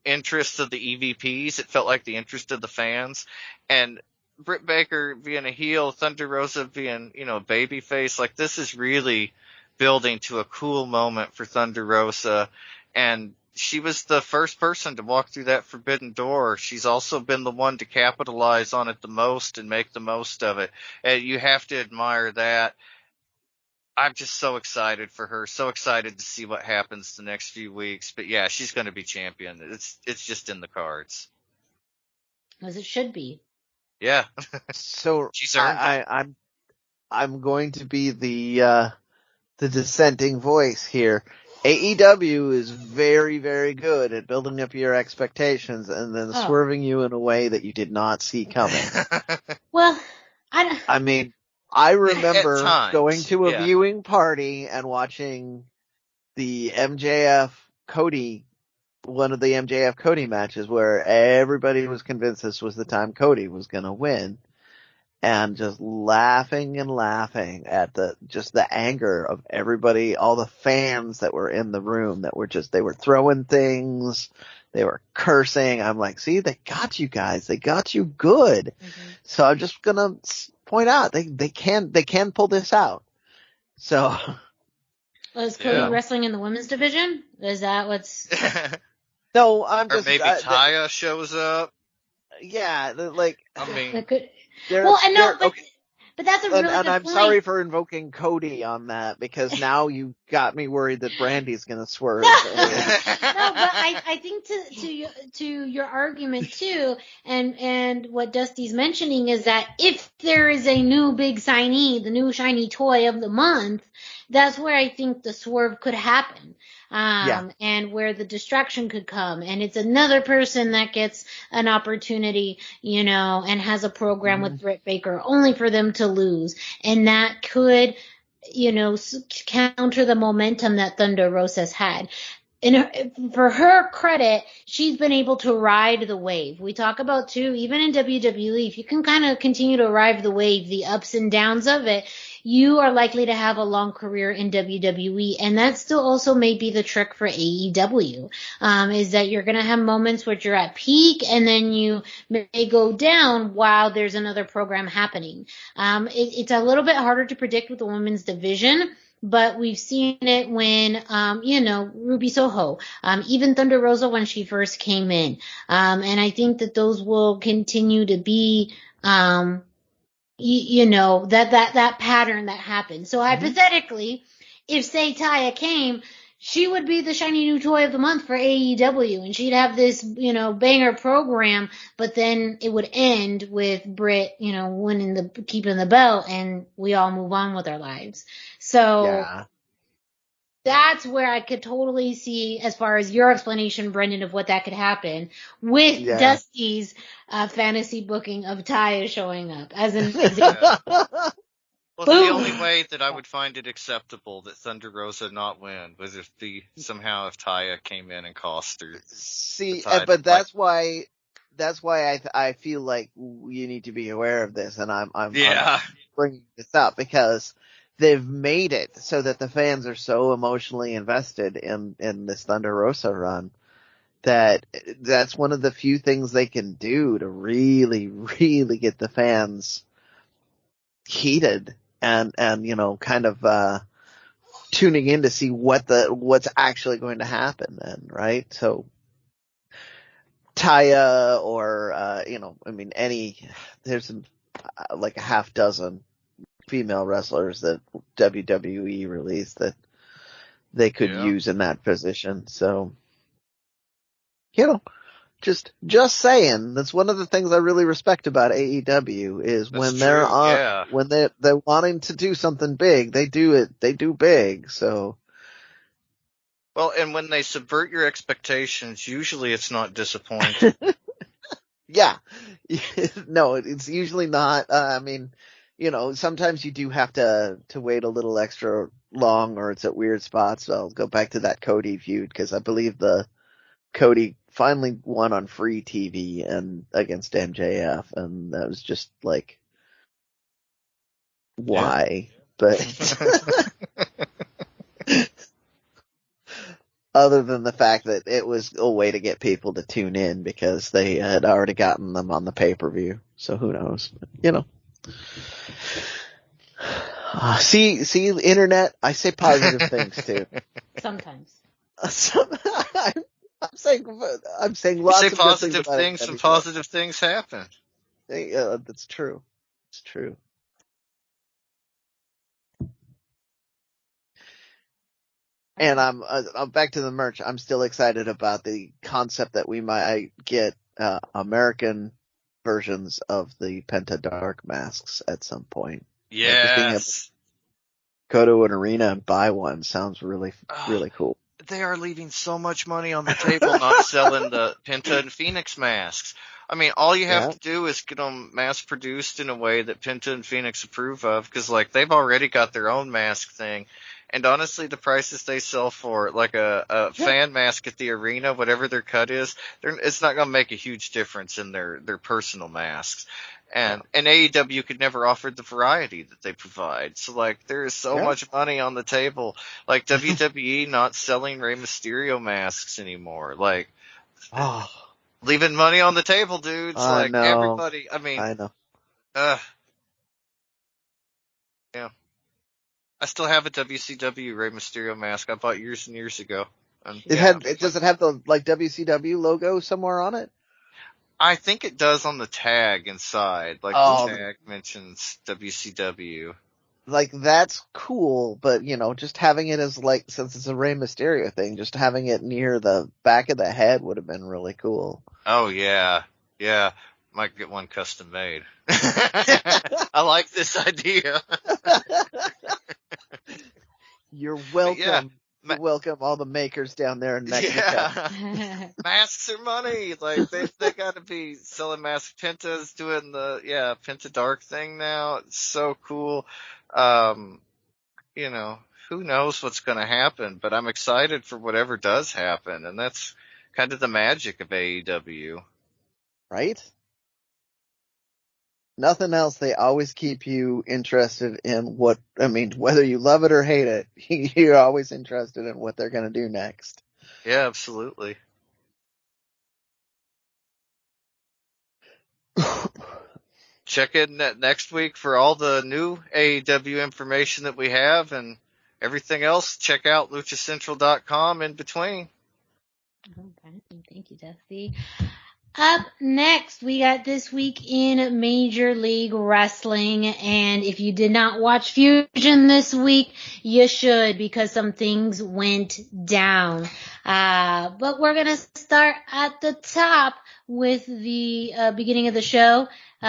interest of the EVPs. It felt like the interest of the fans. And Britt Baker being a heel, Thunder Rosa being, you know, a babyface, like, this is really building to a cool moment for Thunder Rosa, and she was the first person to walk through that forbidden door. She's also been the one to capitalize on it the most and make the most of it. And you have to admire that. I'm just so excited for her, so excited to see what happens the next few weeks. But yeah, she's going to be champion. It's just in the cards. As it should be. Yeah. So she's earned I'm going to be the dissenting voice here. AEW is very, very good at building up your expectations and then swerving you in a way that you did not see coming. Well, I mean, I remember going to a yeah. viewing party and watching the MJF Cody, one of the MJF Cody matches where everybody was convinced this was the time Cody was going to win. And just laughing at the anger of everybody, all the fans that were in the room that were they were throwing things, they were cursing. I'm like, see, they got you guys, they got you good. Mm-hmm. So I'm just gonna point out they can pull this out. So. Was Cody wrestling in the women's division? Is that what's? No, I'm just. Or maybe Taya shows up. Yeah, like. I mean. But that's a really good I'm point. sorry for invoking Cody on that because now you got me worried that Brandy's going to swerve. No, but I think to your argument too, and what Dusty's mentioning is that if there is a new big signee, the new shiny toy of the month, that's where I think the swerve could happen. And where the distraction could come. And it's another person that gets an opportunity, you know, and has a program with Britt Baker only for them to lose. And that could, you know, counter the momentum that Thunder Rosa's had. And for her credit, she's been able to ride the wave. We talk about, too, even in WWE, if you can kind of continue to ride the wave, the ups and downs of it, you are likely to have a long career in WWE. And that still also may be the trick for AEW, is that you're going to have moments where you're at peak and then you may go down while there's another program happening. It's a little bit harder to predict with the women's division. But we've seen it when, you know, Ruby Soho, even Thunder Rosa when she first came in. And I think that those will continue to be, you know, that pattern that happens. So hypothetically, if say Taya came, she would be the shiny new toy of the month for AEW, and she'd have this, you know, banger program, but then it would end with Britt, you know, keeping the belt, and we all move on with our lives. So, that's where I could totally see, as far as your explanation, Brendan, of what that could happen with Dusty's fantasy booking of Taya showing up as an example. Well, the only way that I would find it acceptable that Thunder Rosa not win was if somehow if Taya came in and cost her. See, but that's why I feel like you need to be aware of this, and I'm bringing this up because they've made it so that the fans are so emotionally invested in this Thunder Rosa run that that's one of the few things they can do to really, really get the fans heated and kind of tuning in to see what's actually going to happen then, right? So Taya or there's like a half dozen female wrestlers that WWE released that they could use in that position. So, just saying, that's one of the things I really respect about AEW is when they're wanting to do something big, they do big. So. Well, and when they subvert your expectations, usually it's not disappointing. Yeah. No, it's usually not. Sometimes you do have to wait a little extra long or it's at weird spots. So I'll go back to that Cody feud because I believe Cody finally won on free TV and against MJF, and that was just like, why? But other than the fact that it was a way to get people to tune in because they had already gotten them on the pay-per-view. So who knows? See, internet, I say positive things too. Sometimes. I'm saying lots of positive things and positive things happen. That's true. It's true. And I'm back to the merch. I'm still excited about the concept that we might get American versions of the Penta Dark masks at some point. Yes. Go to an arena and buy one sounds really, really cool. They are leaving so much money on the table not selling the Penta and Phoenix masks. I mean, all you have to do is get them mass produced in a way that Penta and Phoenix approve of, because they've already got their own mask thing. And honestly, the prices they sell for like a fan mask at the arena, whatever their cut is, it's not going to make a huge difference in their personal masks. And AEW could never offer the variety that they provide. So there is so much money on the table. Like WWE not selling Rey Mysterio masks anymore. Leaving money on the table, dudes. Everybody. I mean, I know. Yeah. I still have a WCW Rey Mysterio mask I bought years and years ago. And, does it have the WCW logo somewhere on it? I think it does on the tag inside. The tag mentions WCW. That's cool, but just having it as since it's a Rey Mysterio thing, just having it near the back of the head would have been really cool. Oh yeah. Yeah. Might get one custom made. I like this idea. You're welcome. You're welcome, all the makers down there in Mexico. Yeah. Masks are money. They got to be selling masks. Penta's doing the Penta Dark thing now. It's so cool. Who knows what's going to happen? But I'm excited for whatever does happen, and that's kind of the magic of AEW, right? Nothing else. They always keep you interested in whether you love it or hate it, you're always interested in what they're going to do next. Yeah, absolutely. Check in next week for all the new AEW information that we have, and everything else, check out luchacentral.com in between. Okay. Thank you, Dusty. Up next, we got This Week in Major League Wrestling, and if you did not watch Fusion this week, you should, because some things went down. But we're going to start at the top with the beginning of the show. We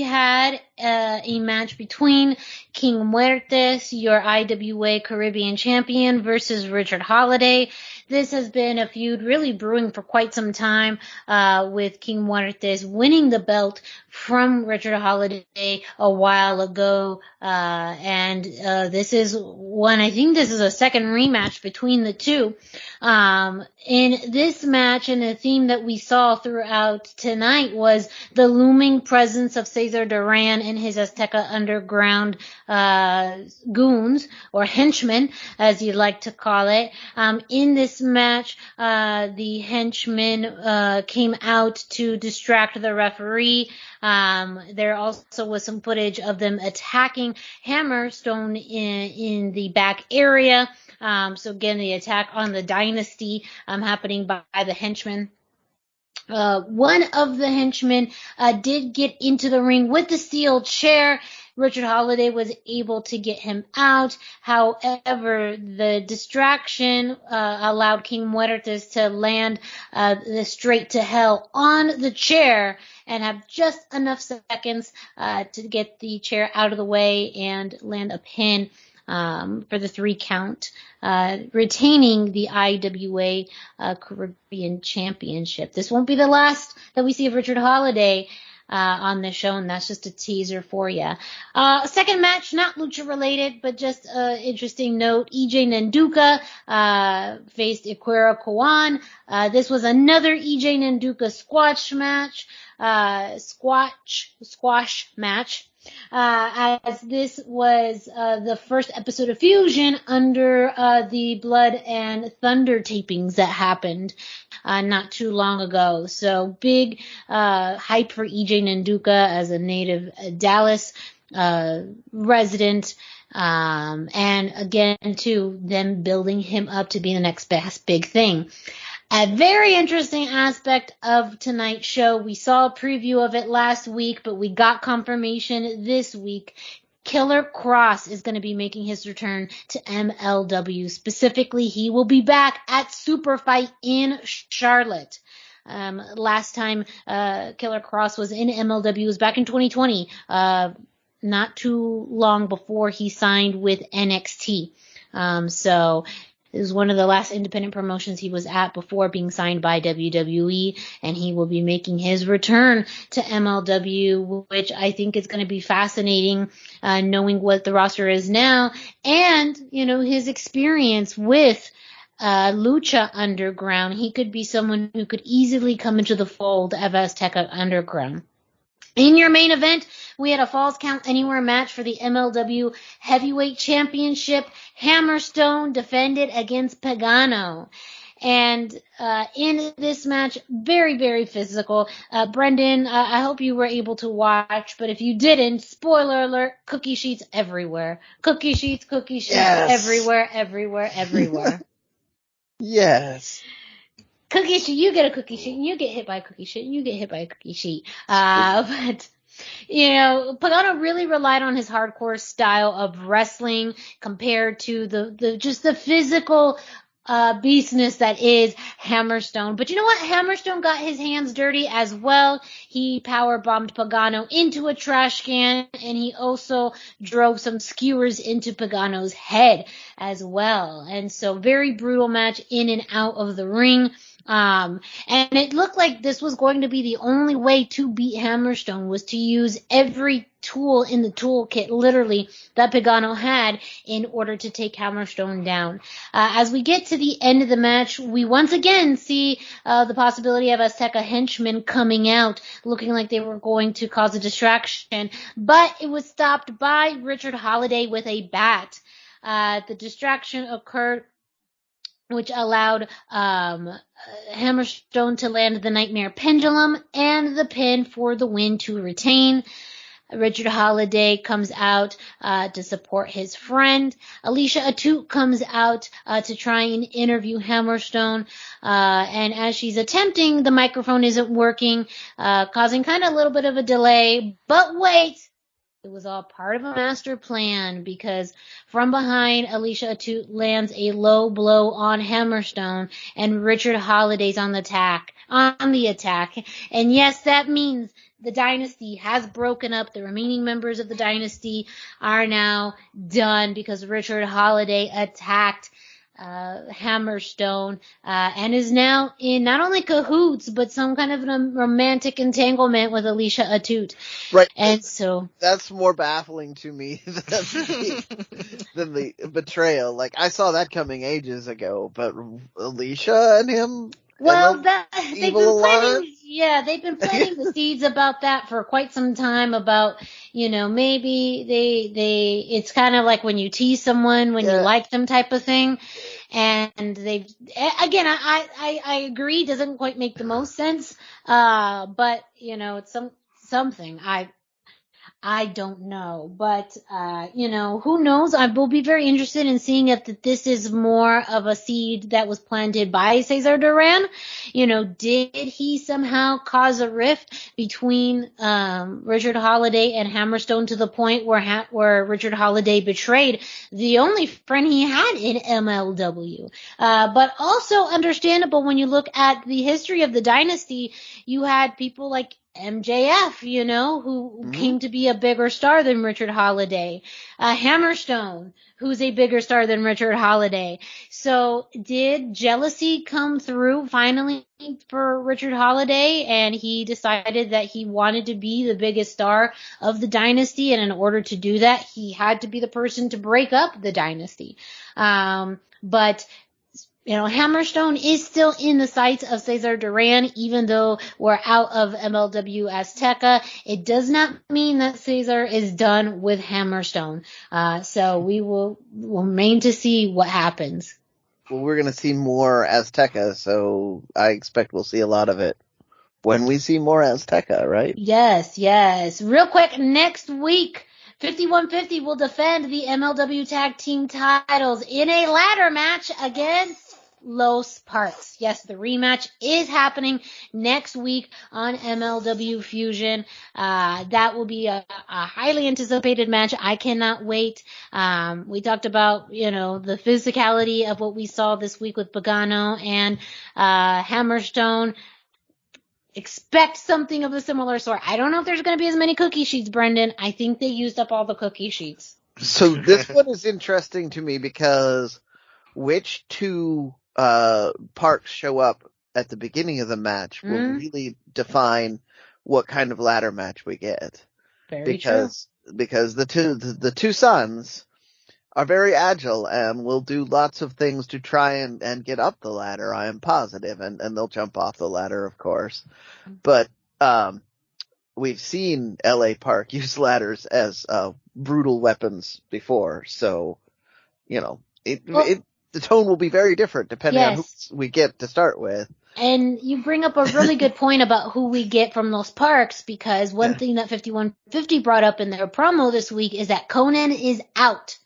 had a match between King Muertes, your IWA Caribbean champion, versus Richard Holiday. This has been a feud really brewing for quite some time, with King Muertes winning the belt from Richard Holiday a while ago. This is I think this is a second rematch between the two. In this match, and the theme that we saw throughout tonight was the looming presence of Cesar Duran and his Azteca Underground goons, or henchmen, as you'd like to call it. In this match, the henchmen came out to distract the referee. There also was some footage of them attacking Hammerstone in the back area. So again, the attack on the Dynasty happening by the henchmen. One of the henchmen did get into the ring with the steel chair. Richard Holiday was able to get him out. However, the distraction allowed King Muertes to land the straight to hell on the chair and have just enough seconds to get the chair out of the way and land a pin for the 3 count, retaining the IWA Caribbean Championship. This won't be the last that we see of Richard Holiday on the show, and that's just a teaser for you. Second match, not lucha related, but just an interesting note. EJ Nduka faced Ikura Kwan. This was another EJ Nduka squash match. As this was the first episode of Fusion under the Blood and Thunder tapings that happened not too long ago. So big hype for EJ Nduka as a native Dallas resident. And again, too, them building him up to be the next best big thing. A very interesting aspect of tonight's show. We saw a preview of it last week, but we got confirmation this week. Killer Cross is going to be making his return to MLW. Specifically, he will be back at Super Fight in Charlotte. Last time Killer Cross was in MLW was back in 2020, not too long before he signed with NXT. So it was one of the last independent promotions he was at before being signed by WWE, and he will be making his return to MLW, which I think is going to be fascinating, knowing what the roster is now, and, his experience with Lucha Underground. He could be someone who could easily come into the fold of Azteca Underground. In your main event, we had a Falls Count Anywhere match for the MLW Heavyweight Championship. Hammerstone defended against Pagano. And in this match, very, very physical. Brendan, I hope you were able to watch, but if you didn't, spoiler alert, cookie sheets everywhere. Cookie sheets, yes. everywhere. Yes. Cookie sheet, you get a cookie sheet, and you get hit by a cookie sheet, and you get hit by a cookie sheet. But Pagano really relied on his hardcore style of wrestling compared to the physical beastness that is Hammerstone. But you know what? Hammerstone got his hands dirty as well. He power bombed Pagano into a trash can, and he also drove some skewers into Pagano's head as well. And so very brutal match in and out of the ring. And it looked like this was going to be the only way to beat Hammerstone, was to use every tool in the toolkit, literally, that Pagano had in order to take Hammerstone down. As we get to the end of the match, we once again see the possibility of Azteca henchmen coming out, looking like they were going to cause a distraction, but it was stopped by Richard Holiday with a bat. The distraction occurred, which allowed Hammerstone to land the Nightmare Pendulum and the pin for the win to retain. Richard Holiday comes out to support his friend. Alicia Atout comes out to try and interview Hammerstone. And as she's attempting, the microphone isn't working, causing kind of a little bit of a delay. But wait, It was all part of a master plan because from behind, Alicia Atout lands a low blow on Hammerstone and Richard Holliday's on the attack. And yes, that means the dynasty has broken up. The remaining members of the dynasty are now done because Richard Holliday attacked Hammerstone, and is now in not only cahoots, but some kind of a romantic entanglement with Alicia Atout. Right. And so that's more baffling to me than the betrayal. Like, I saw that coming ages ago, but Alicia and him. Well, they've been planting the seeds about that for quite some time. About, maybe it's kind of like when you tease someone when you like them type of thing. And I agree, doesn't quite make the most sense. But it's something. I don't know, but, who knows? I will be very interested in seeing if this is more of a seed that was planted by Cesar Duran. Did he somehow cause a rift between, Richard Holliday and Hammerstone to the point where Richard Holliday betrayed the only friend he had in MLW? But also understandable when you look at the history of the dynasty. You had people like MJF, who came to be a bigger star than Richard Holliday. Hammerstone, who's a bigger star than Richard Holliday. So did jealousy come through finally for Richard Holliday, and he decided that he wanted to be the biggest star of the dynasty, and in order to do that, he had to be the person to break up the dynasty. But Hammerstone is still in the sights of Cesar Duran, even though we're out of MLW Azteca. It does not mean that Cesar is done with Hammerstone. So we will remain to see what happens. Well, we're going to see more Azteca, so I expect we'll see a lot of it when we see more Azteca, right? Yes. Real quick, next week, 5150 will defend the MLW Tag Team titles in a ladder match against Los Parks. Yes, the rematch is happening next week on MLW Fusion. That will be a highly anticipated match. I cannot wait. We talked about, the physicality of what we saw this week with Pagano and Hammerstone. Expect something of a similar sort. I don't know if there's going to be as many cookie sheets, Brendan. I think they used up all the cookie sheets. So this one is interesting to me because which two Parks show up at the beginning of the match will really define what kind of ladder match we get. Because the two sons are very agile and will do lots of things to try and get up the ladder, I am positive, and they'll jump off the ladder, of course. But we've seen LA Park use ladders as brutal weapons before, so the tone will be very different depending on who we get to start with. And you bring up a really good point about who we get from Los Parks, because one thing that 5150 brought up in their promo this week is that Conan is out.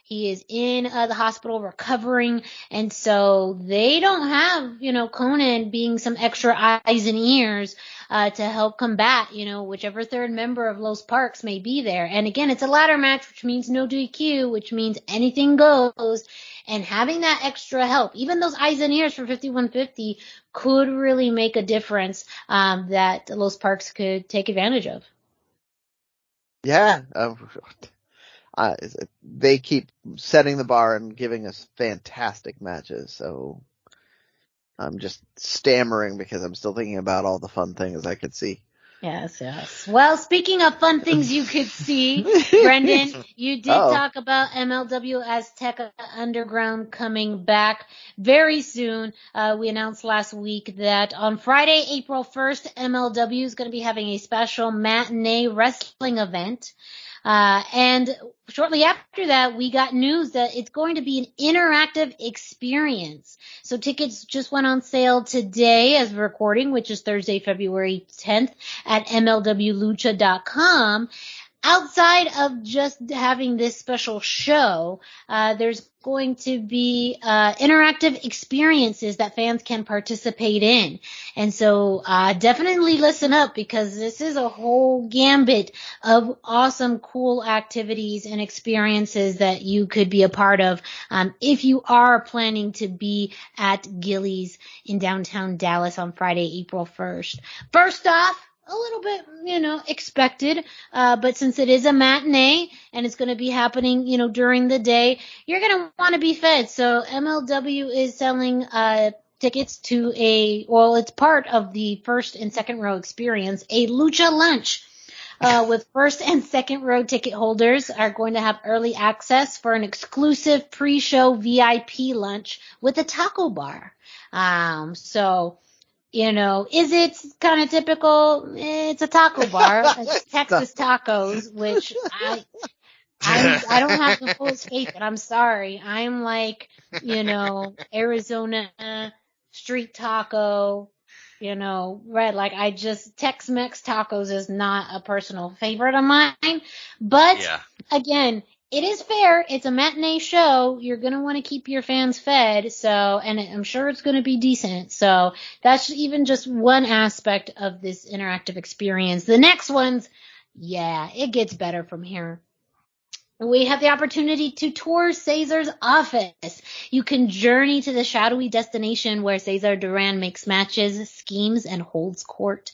He is in the hospital recovering, and so they don't have, Conan being some extra eyes and ears to help combat, whichever third member of Los Parks may be there. And again, it's a ladder match, which means no DQ, which means anything goes. And having that extra help, even those eyes and ears for 5150, could really make a difference that Los Parks could take advantage of. Yeah. They keep setting the bar and giving us fantastic matches, so I'm just stammering because I'm still thinking about all the fun things I could see. Yes. Well, speaking of fun things you could see, Brendan, you did talk about MLW Azteca Underground coming back very soon. We announced last week that on Friday, April 1st, MLW is going to be having a special matinee wrestling event. And shortly after that, we got news that it's going to be an interactive experience. So tickets just went on sale today as we're recording, which is Thursday, February 10th at MLWLucha.com. outside of just having this special show, there's going to be interactive experiences that fans can participate in. And so definitely listen up, because this is a whole gambit of awesome, cool activities and experiences that you could be a part of if you are planning to be at Gillies in downtown Dallas on Friday, April 1st. First off, a little bit, expected, but since it is a matinee and it's going to be happening, during the day, you're going to want to be fed. So MLW is selling tickets to it's part of the first and second row experience, a lucha lunch. With first and second row ticket holders are going to have early access for an exclusive pre-show VIP lunch with a taco bar. Is it kind of typical? It's a taco bar. It's Texas tacos, which I don't have the fullest faith in. I'm sorry. I'm like, Arizona street taco, red. Like Tex-Mex tacos is not a personal favorite of mine. But again, it is fair. It's a matinee show. You're going to want to keep your fans fed. And I'm sure it's going to be decent. So that's even just one aspect of this interactive experience. The next one's, it gets better from here. We have the opportunity to tour Cesar's office. You can journey to the shadowy destination where Cesar Duran makes matches, schemes, and holds court.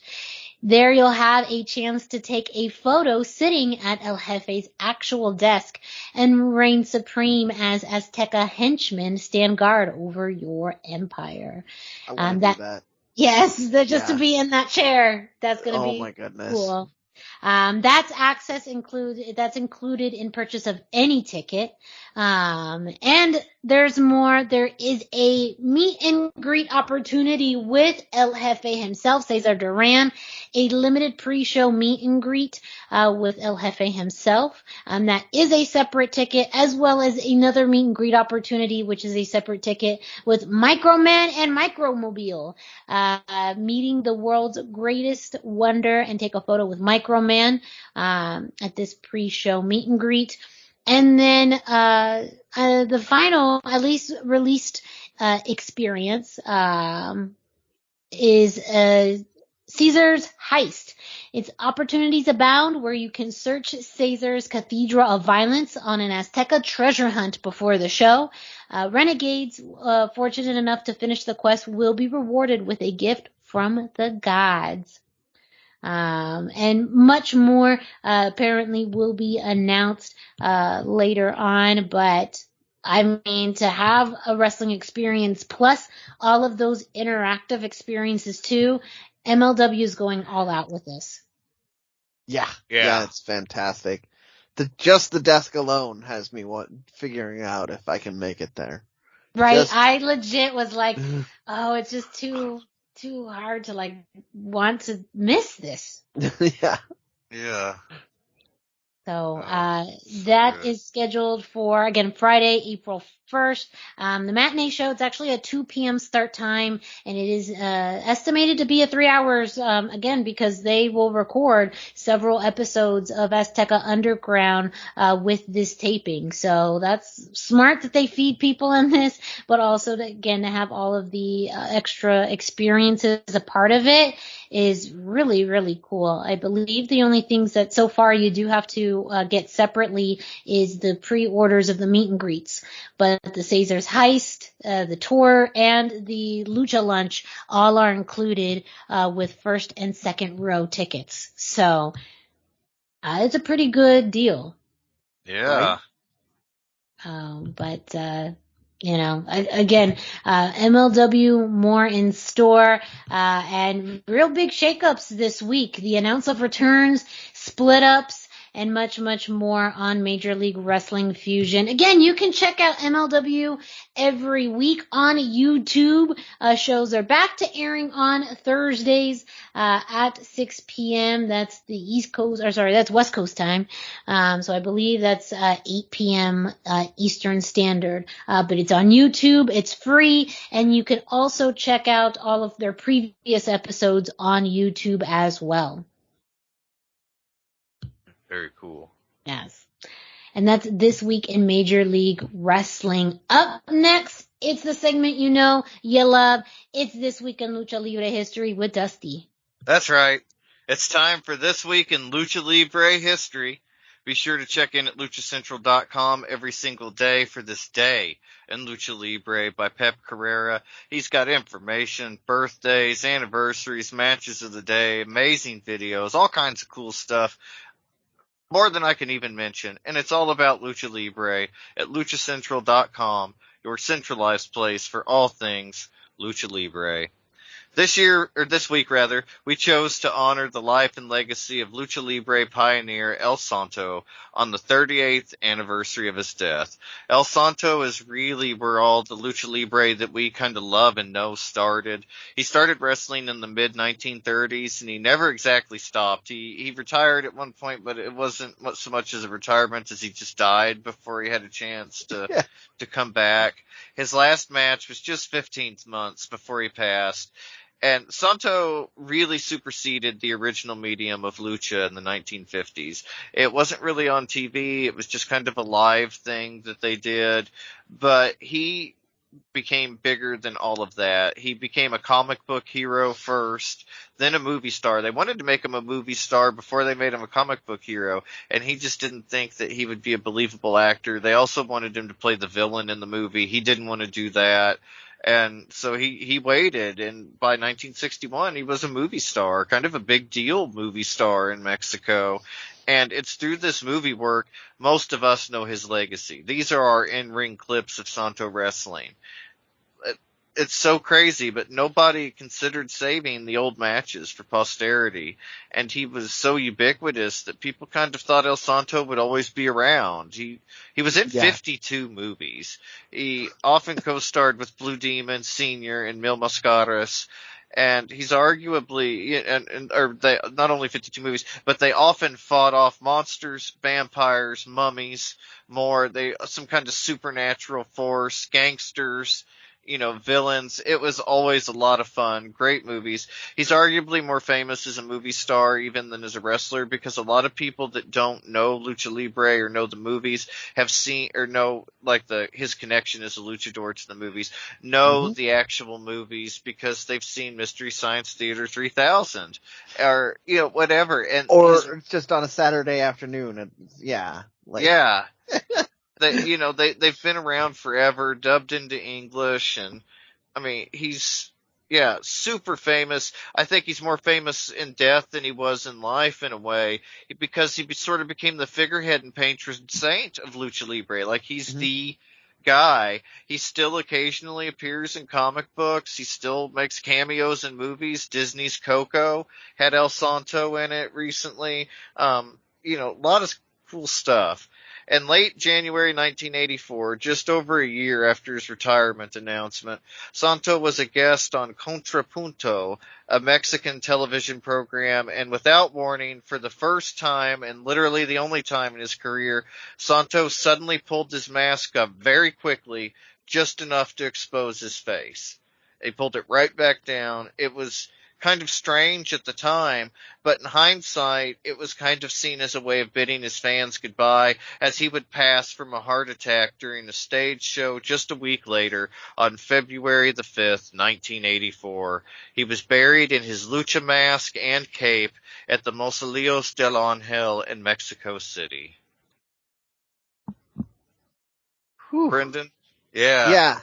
There you'll have a chance to take a photo sitting at El Jefe's actual desk and reign supreme as Azteca henchmen stand guard over your empire. I want to do that. Yes, to be in that chair. That's going to be my goodness. Cool. That's included in purchase of any ticket. And there's more. There is a meet and greet opportunity with El Jefe himself, Cesar Duran, a limited pre-show meet and greet, with El Jefe himself. That is a separate ticket, as well as another meet and greet opportunity, which is a separate ticket with Microman and Micromobile, meeting the world's greatest wonder and take a photo with Microman, at this pre-show meet and greet. And then the final, at least released experience is Caesar's Heist. It's opportunities abound where you can search Caesar's Cathedral of Violence on an Azteca treasure hunt before the show. Renegades fortunate enough to finish the quest will be rewarded with a gift from the gods. And much more apparently will be announced later on, but I mean, to have a wrestling experience plus all of those interactive experiences too, MLW is going all out with this. Yeah, it's fantastic. Just the desk alone has me figuring out if I can make it there. Right, I legit was like, it's just too hard to want to miss this. Yeah. So that is scheduled for, again, Friday, April 1st. The matinee show, it's actually a 2 p.m. start time, and it is estimated to be 3 hours, again, because they will record several episodes of Azteca Underground with this taping. So that's smart that they feed people in this, but also, to have all of the extra experiences as a part of it is really, really cool. I believe the only things that so far you do have to get separately is the pre-orders of the meet and greets. But the Caesar's Heist, the tour, and the Lucha Lunch all are included with first and second row tickets. So it's a pretty good deal. Yeah. MLW more in store, and real big shakeups this week. The announce of returns, split ups, and much, much more on Major League Wrestling Fusion. Again, you can check out MLW every week on YouTube. Shows are back to airing on Thursdays at 6 p.m. That's that's West Coast time. So I believe that's 8 p.m. Eastern Standard. But it's on YouTube. It's free, and you can also check out all of their previous episodes on YouTube as well. Very cool. Yes. And that's This Week in Major League Wrestling. Up next, it's the segment you know, you love. It's This Week in Lucha Libre History with Dusty. That's right. It's time for This Week in Lucha Libre History. Be sure to check in at luchacentral.com every single day for This Day in Lucha Libre by Pep Carrera. He's got information, birthdays, anniversaries, matches of the day, amazing videos, all kinds of cool stuff. More than I can even mention. And it's all about Lucha Libre at luchacentral.com, your centralized place for all things Lucha Libre. This week, we chose to honor the life and legacy of Lucha Libre pioneer El Santo on the 38th anniversary of his death. El Santo is really where all the Lucha Libre that we kind of love and know started. He started wrestling in the mid-1930s, and he never exactly stopped. He retired at one point, but it wasn't so much as a retirement as he just died before he had a chance to come back. His last match was just 15 months before he passed. And Santo really superseded the original medium of lucha in the 1950s. It wasn't really on TV. It was just kind of a live thing that they did. But he became bigger than all of that. He became a comic book hero first, then a movie star. They wanted to make him a movie star before they made him a comic book hero, and he just didn't think that he would be a believable actor. They also wanted him to play the villain in the movie. He didn't want to do that. And so he waited, and by 1961, he was a movie star, kind of a big deal movie star in Mexico. And it's through this movie work, most of us know his legacy. These are our in-ring clips of Santo wrestling. It's so crazy, but nobody considered saving the old matches for posterity. And he was so ubiquitous that people kind of thought El Santo would always be around. He was in 52 movies. He often co-starred with Blue Demon Sr. and Mil Mascaras. And he's arguably, they not only 52 movies, but they often fought off monsters, vampires, mummies, some kind of supernatural force, gangsters, villains. It was always a lot of fun. Great movies. He's arguably more famous as a movie star even than as a wrestler, because a lot of people that don't know Lucha Libre or know the movies have seen or know his connection as a luchador to the movies, know the actual movies because they've seen Mystery Science Theater 3000 or whatever, or just on a Saturday afternoon. And they've been around forever, dubbed into English, and I mean, he's super famous. I think he's more famous in death than he was in life in a way, because he sort of became the figurehead and patron saint of Lucha Libre. Like, he's the guy. He still occasionally appears in comic books. He still makes cameos in movies. Disney's Coco had El Santo in it recently. A lot of cool stuff. In late January 1984, just over a year after his retirement announcement, Santo was a guest on Contrapunto, a Mexican television program, and without warning, for the first time and literally the only time in his career, Santo suddenly pulled his mask up very quickly, just enough to expose his face. He pulled it right back down. It was kind of strange at the time, but in hindsight, it was kind of seen as a way of bidding his fans goodbye, as he would pass from a heart attack during a stage show just a week later on February the 5th, 1984. He was buried in his lucha mask and cape at the Mausoleos del Ángel in Mexico City. Whew. Brendan? Yeah.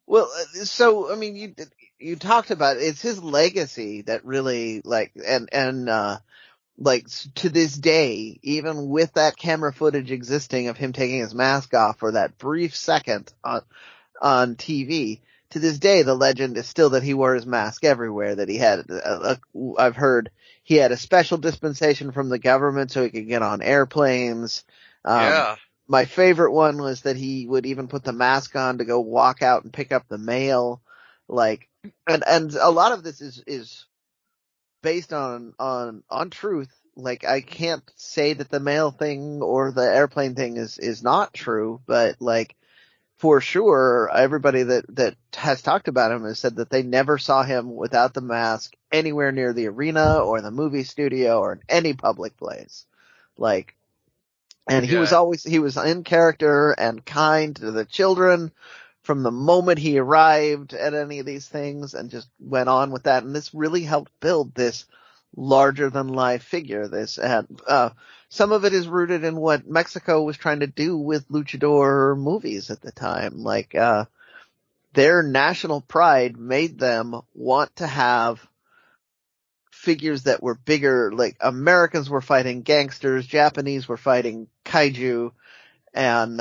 Well, so, I mean, you talked about it. It's his legacy that really, to this day, even with that camera footage existing of him taking his mask off for that brief second on TV, to this day, the legend is still that he wore his mask everywhere, that he had, I've heard he had a special dispensation from the government so he could get on airplanes. My favorite one was that he would even put the mask on to go walk out and pick up the mail. And a lot of this is based on truth. Like, I can't say that the mail thing or the airplane thing is not true, but for sure, everybody that has talked about him has said that they never saw him without the mask anywhere near the arena or the movie studio or in any public place. And he was in character and kind to the children from the moment he arrived at any of these things, and just went on with that. And this really helped build this larger than life figure. Some of it is rooted in what Mexico was trying to do with luchador movies at the time. Like, their national pride made them want to have figures that were bigger. Like, Americans were fighting gangsters, Japanese were fighting kaiju, and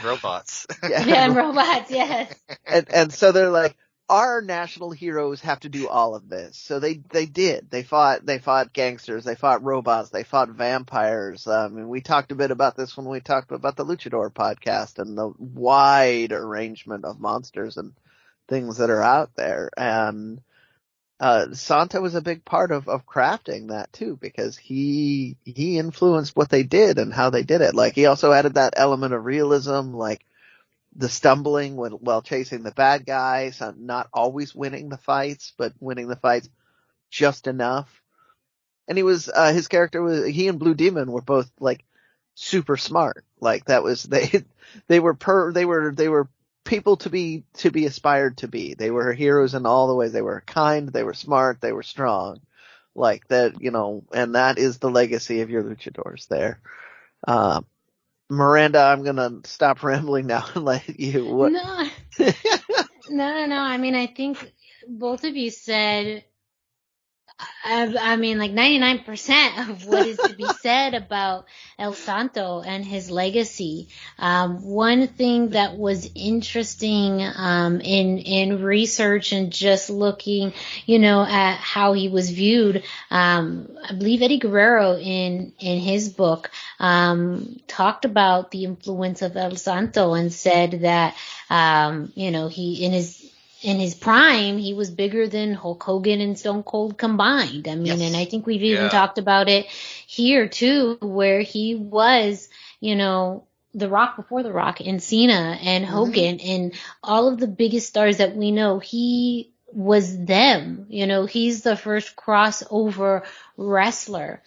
robots. Yeah, robots, yes. And so they're like, our national heroes have to do all of this. So they did. They fought gangsters, they fought robots, they fought vampires. And we talked a bit about this when we talked about the Luchador podcast and the wide arrangement of monsters and things that are out there. And Santo was a big part of crafting that too, because he influenced what they did and how they did it. Like, he also added that element of realism, like the stumbling while chasing the bad guys, not always winning the fights, but winning the fights just enough. And his character he and Blue Demon were both like super smart. Like, that was, they were people to be aspired to be. They were heroes in all the ways. They were kind, they were smart, they were strong. Like that, and that is the legacy of your luchadors there. Miranda, I'm gonna stop rambling now and let you. No. I mean, I think both of you said, like 99% of what is to be said about El Santo and his legacy. One thing that was interesting, in research and just looking, at how he was viewed, I believe Eddie Guerrero in his book, talked about the influence of El Santo and said that, he, in his prime, he was bigger than Hulk Hogan and Stone Cold combined. I mean, yes. And I think we've even talked about it here too, where he was, The Rock before The Rock and Cena and Hogan and all of the biggest stars that we know. He was them, he's the first crossover wrestler.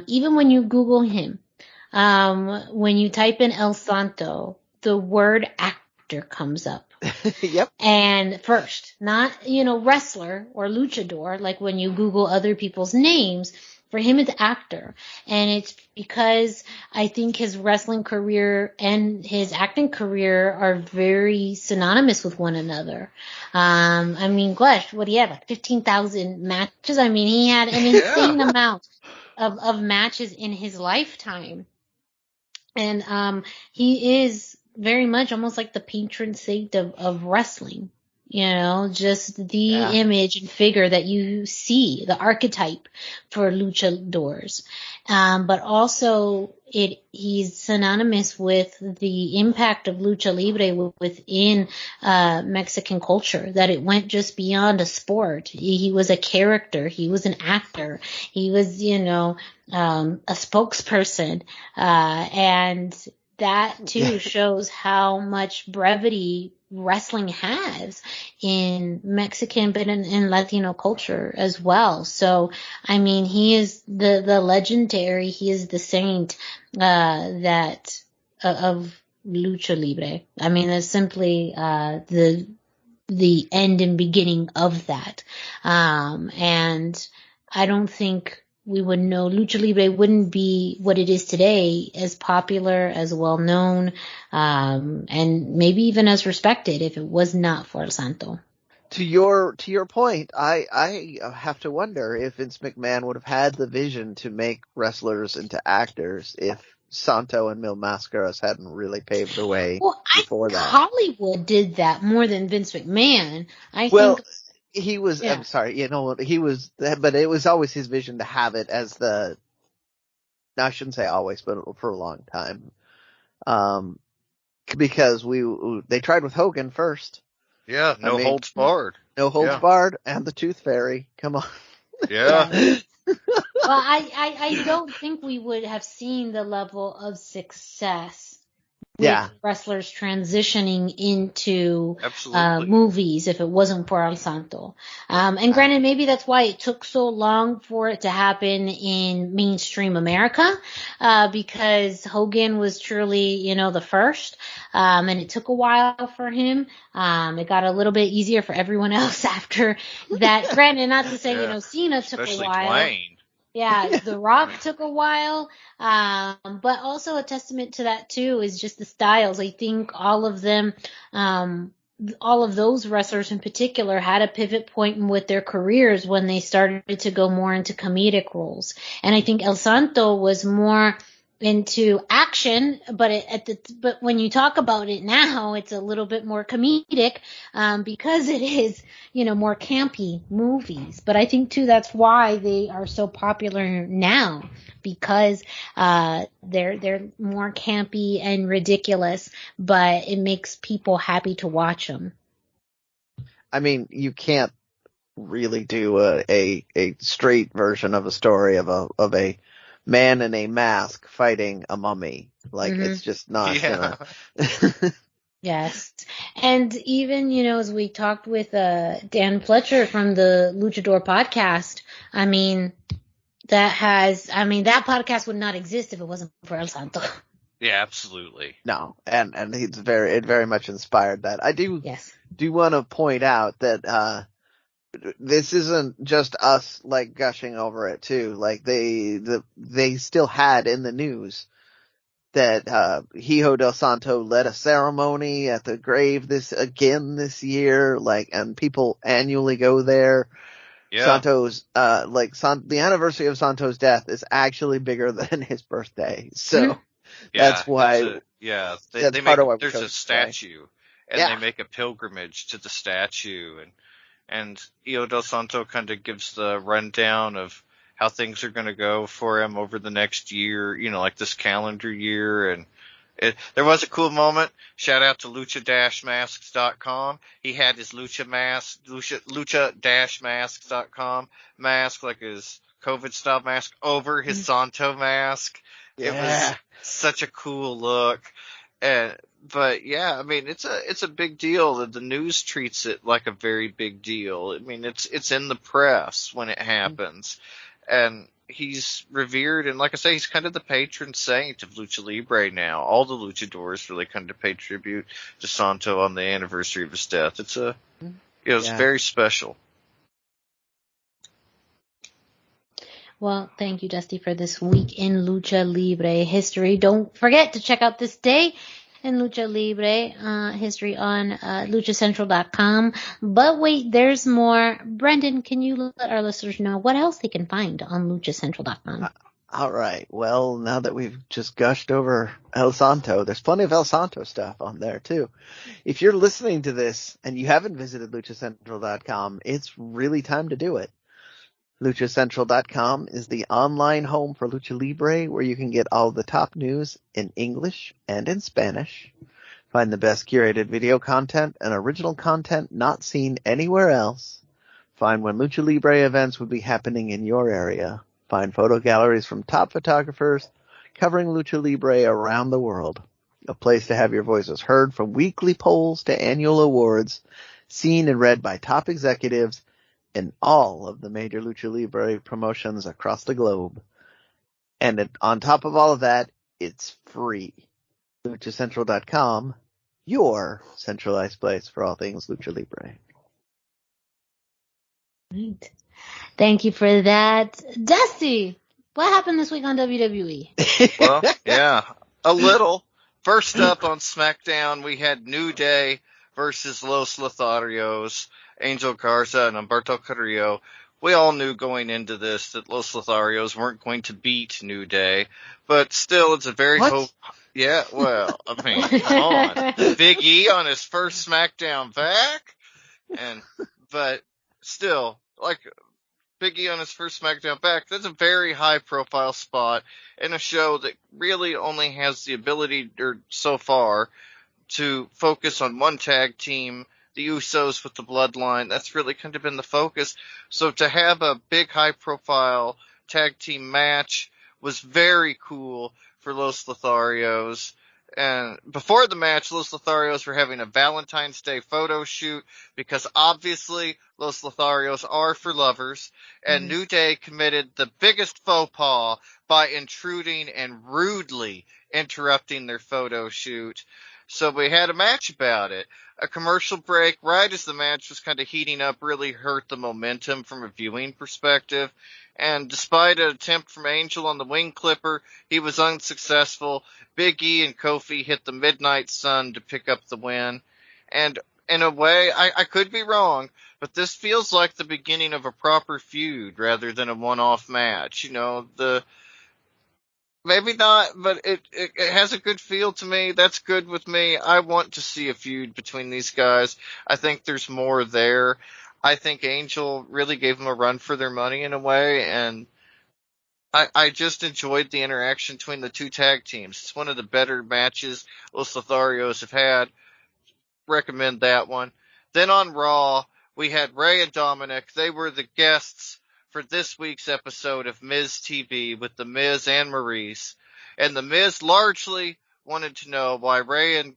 Even when you Google him, when you type in El Santo, the word actor comes up. Yep. And first, not, wrestler or luchador, like when you Google other people's names. For him, it's actor. And it's because I think his wrestling career and his acting career are very synonymous with one another. I mean, gosh, what do you have? Like 15,000 matches? I mean, he had an insane amount of matches in his lifetime. And he is very much almost like the patron saint of wrestling, just the image and figure that you see, the archetype for luchadors. But also he's synonymous with the impact of lucha libre within Mexican culture, that it went just beyond a sport. He was a character. He was an actor. He was, a spokesperson, and that too shows how much brevity wrestling has in Mexican, but in Latino culture as well. So, I mean, he is the legendary, he is the saint, of lucha libre. I mean, it's simply, the end and beginning of that. And I don't think we would know, lucha libre wouldn't be what it is today, as popular, as well known, and maybe even as respected, if it was not for El Santo. To your point, I have to wonder if Vince McMahon would have had the vision to make wrestlers into actors if Santo and Mil Mascaras hadn't really paved the way before that. Hollywood did that more than Vince McMahon. He was, I'm sorry, he was, but it was always his vision to have it as I shouldn't say always, but for a long time. Because they tried with Hogan first. Yeah, holds barred. No holds barred, and the Tooth Fairy. Come on. Yeah. Well, I don't think we would have seen the level of success Yeah. wrestlers transitioning into Absolutely. movies if it wasn't for El Santo. And granted, maybe that's why it took so long for it to happen in mainstream America, because Hogan was truly, the first, and it took a while for him. It got a little bit easier for everyone else after that. Granted, not to say, Yeah. Cena took a Especially while. Dwayne. Yeah, The Rock took a while, but also a testament to that too is just the styles. I think all of them, all of those wrestlers in particular had a pivot point with their careers when they started to go more into comedic roles. And I think El Santo was more into action, but when you talk about it now, it's a little bit more comedic, because it is, more campy movies. But I think too that's why they are so popular now, because they're more campy and ridiculous, but it makes people happy to watch them. I mean, you can't really do a straight version of a story of a man in a mask fighting a mummy. Like, Mhm. it's just not Yeah. gonna. Yes. And even, as we talked with Dan Fletcher from the Luchador podcast, that podcast would not exist if it wasn't for El Santo. Yeah, absolutely. No, and it very much inspired that. I do Yes. want to point out that this isn't just us like gushing over it too. Like they still had in the news that Hijo del Santo led a ceremony at the grave this year, and people annually go there. Yeah. Santo's the anniversary of Santo's death is actually bigger than his birthday. So that's why They part of why we there's chose a to play. statue, and they make a pilgrimage to the statue, and Hijo del Santo kind of gives the rundown of how things are going to go for him over the next year, like this calendar year. And there was a cool moment. Shout out to lucha-masks.com. He had his lucha-masks.com mask, like his COVID style mask, over his Santo mask. Yeah. It was such a cool look. But yeah, it's a big deal that the news treats it like a very big deal. It's in the press when it happens. And he's revered, and like I say, he's kind of the patron saint of Lucha Libre now. All the luchadors really kind of pay tribute to Santo on the anniversary of his death. It's very special. Well, thank you, Dusty, for this week in Lucha Libre history. Don't forget to check out this day in Lucha Libre history on luchacentral.com. But wait, there's more. Brendan, can you let our listeners know what else they can find on luchacentral.com? All right. Well, now that we've just gushed over El Santo, there's plenty of El Santo stuff on there too. If you're listening to this and you haven't visited luchacentral.com, it's really time to do it. LuchaCentral.com is the online home for Lucha Libre, where you can get all the top news in English and in Spanish. Find the best curated video content and original content not seen anywhere else. Find when Lucha Libre events would be happening in your area. Find photo galleries from top photographers covering Lucha Libre around the world. A place to have your voices heard, from weekly polls to annual awards, seen and read by top executives in all of the major Lucha Libre promotions across the globe. And on top of all of that, it's free. LuchaCentral.com, your centralized place for all things Lucha Libre. Right. Thank you for that. Dusty, what happened this week on WWE? Well, yeah, a little. First up on SmackDown, we had New Day versus Los Lotharios, Angel Garza and Humberto Carrillo. We all knew going into this that Los Lotharios weren't going to beat New Day, but still, it's a very yeah, well, come on. Big E on his first SmackDown back? But still, like, Big E on his first SmackDown back, that's a very high-profile spot in a show that really only has the ability, or so far, to focus on one tag team, the Usos with the Bloodline. That's really kind of been the focus. So to have a big, high-profile tag team match was very cool for Los Lotharios. And before the match, Los Lotharios were having a Valentine's Day photo shoot because obviously Los Lotharios are for lovers, and New Day committed the biggest faux pas by intruding and rudely interrupting their photo shoot. So we had a match about it. A commercial break right as the match was kind of heating up really hurt the momentum from a viewing perspective. And despite an attempt from Angel on the wing clipper, he was unsuccessful. Big E and Kofi hit the Midnight Sun to pick up the win. And in a way, I could be wrong, but this feels like the beginning of a proper feud rather than a one-off match. Maybe not, but it has a good feel to me. That's good with me. I want to see a feud between these guys. I think there's more there. I think Angel really gave them a run for their money in a way, and I just enjoyed the interaction between the two tag teams. It's one of the better matches Los Lotharios have had. Recommend that one. Then on Raw, we had Rey and Dominic. They were the guests for this week's episode of Miz TV with The Miz and Maurice. And The Miz largely wanted to know why Rey and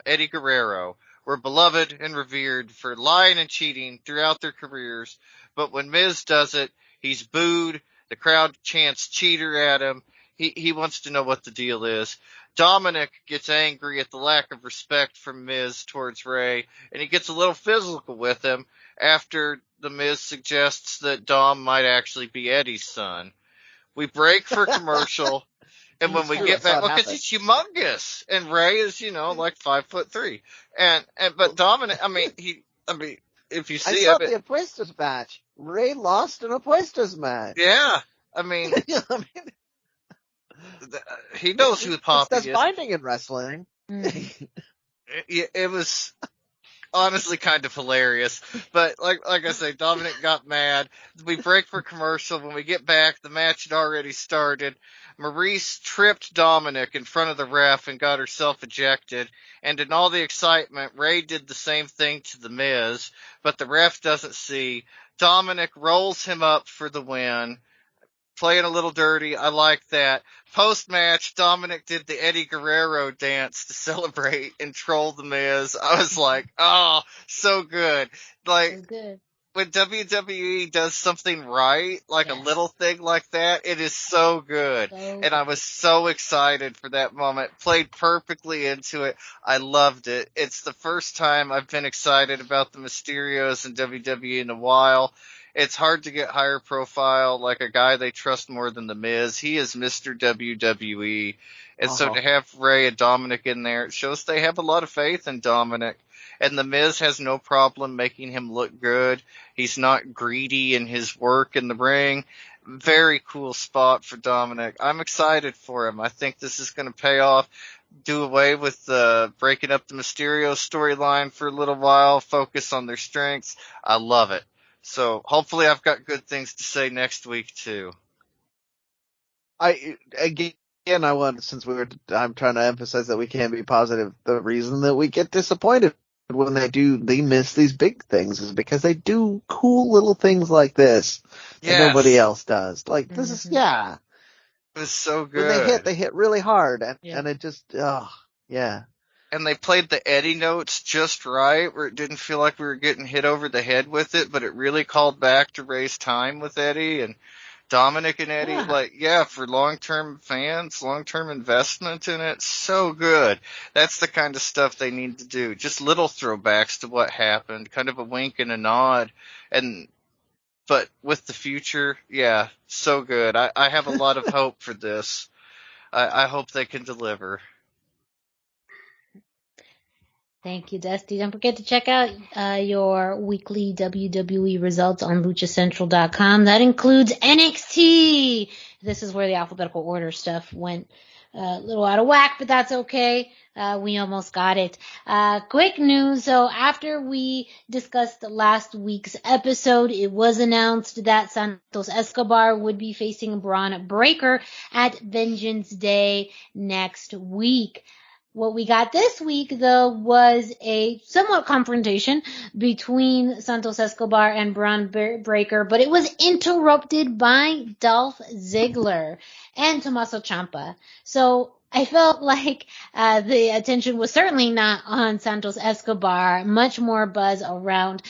Eddie Guerrero were beloved and revered for lying and cheating throughout their careers. But when Miz does it, he's booed. The crowd chants cheater at him. He wants to know what the deal is. Dominic gets angry at the lack of respect from Miz towards Rey, and he gets a little physical with him after the Miz suggests that Dom might actually be Eddie's son. We break for commercial, and when we get back, because he's humongous, and Rey is, like 5'3", but Dominic, if you see, I saw the Apuestas match. Rey lost an Apuestas match. Yeah, he knows who Poppy is. That's binding in wrestling. It was honestly kind of hilarious. But like I say, Dominic got mad. We break for commercial. When we get back, the match had already started. Maurice tripped Dominic in front of the ref and got herself ejected. And in all the excitement, Rey did the same thing to The Miz, but the ref doesn't see. Dominic rolls him up for the win. Playing a little dirty. I like that. Post-match, Dominic did the Eddie Guerrero dance to celebrate and troll The Miz. I was like, oh, so good. Like, So good. When WWE does something right, like a little thing like that, it is so good. And I was so excited for that moment. Played perfectly into it. I loved it. It's the first time I've been excited about the Mysterios in WWE in a while. It's hard to get higher profile, like a guy they trust more than The Miz. He is Mr. WWE. And so to have Rey and Dominic in there, it shows they have a lot of faith in Dominic. And The Miz has no problem making him look good. He's not greedy in his work in the ring. Very cool spot for Dominic. I'm excited for him. I think this is going to pay off. Do away with breaking up the Mysterio storyline for a little while. Focus on their strengths. I love it. So hopefully I've got good things to say next week too. I'm trying to emphasize that we can't be positive. The reason that we get disappointed when they miss these big things is because they do cool little things like this that nobody else does. Like this is, it was so good. When they hit really hard and it just, And they played the Eddie notes just right, where it didn't feel like we were getting hit over the head with it, but it really called back to Ray's time with Eddie and Dominic and Eddie. For long-term fans, long-term investment in it, so good. That's the kind of stuff they need to do. Just little throwbacks to what happened, kind of a wink and a nod. But with the future, so good. I have a lot of hope for this. I hope they can deliver. Thank you, Dusty. Don't forget to check out your weekly WWE results on LuchaCentral.com. That includes NXT. This is where the alphabetical order stuff went a little out of whack, but that's okay. We almost got it. Quick news. So after we discussed last week's episode, it was announced that Santos Escobar would be facing Braun Breaker at Vengeance Day next week. What we got this week, though, was a somewhat confrontation between Santos Escobar and Braun Breaker, but it was interrupted by Dolph Ziggler and Tommaso Ciampa. So I felt like the attention was certainly not on Santos Escobar. Much more buzz around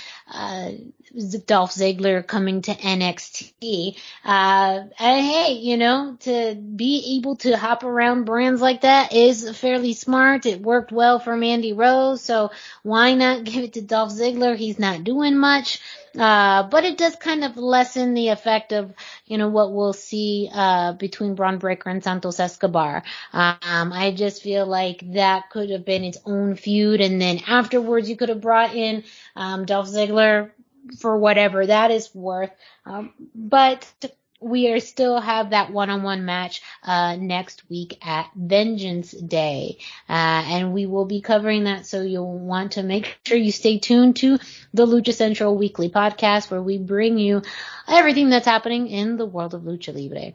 Dolph Ziggler coming to NXT. And hey, to be able to hop around brands like that is fairly smart. It worked well for Mandy Rose, so why not give it to Dolph Ziggler? He's not doing much. But it does kind of lessen the effect of, what we'll see between Braun Breaker and Santos Escobar. I just feel like that could have been its own feud, and then afterwards you could have brought in Dolph Ziggler for whatever that is worth. But we still have that one-on-one match next week at Vengeance Day. And we will be covering that, so you'll want to make sure you stay tuned to the Lucha Central Weekly podcast, where we bring you everything that's happening in the world of Lucha Libre.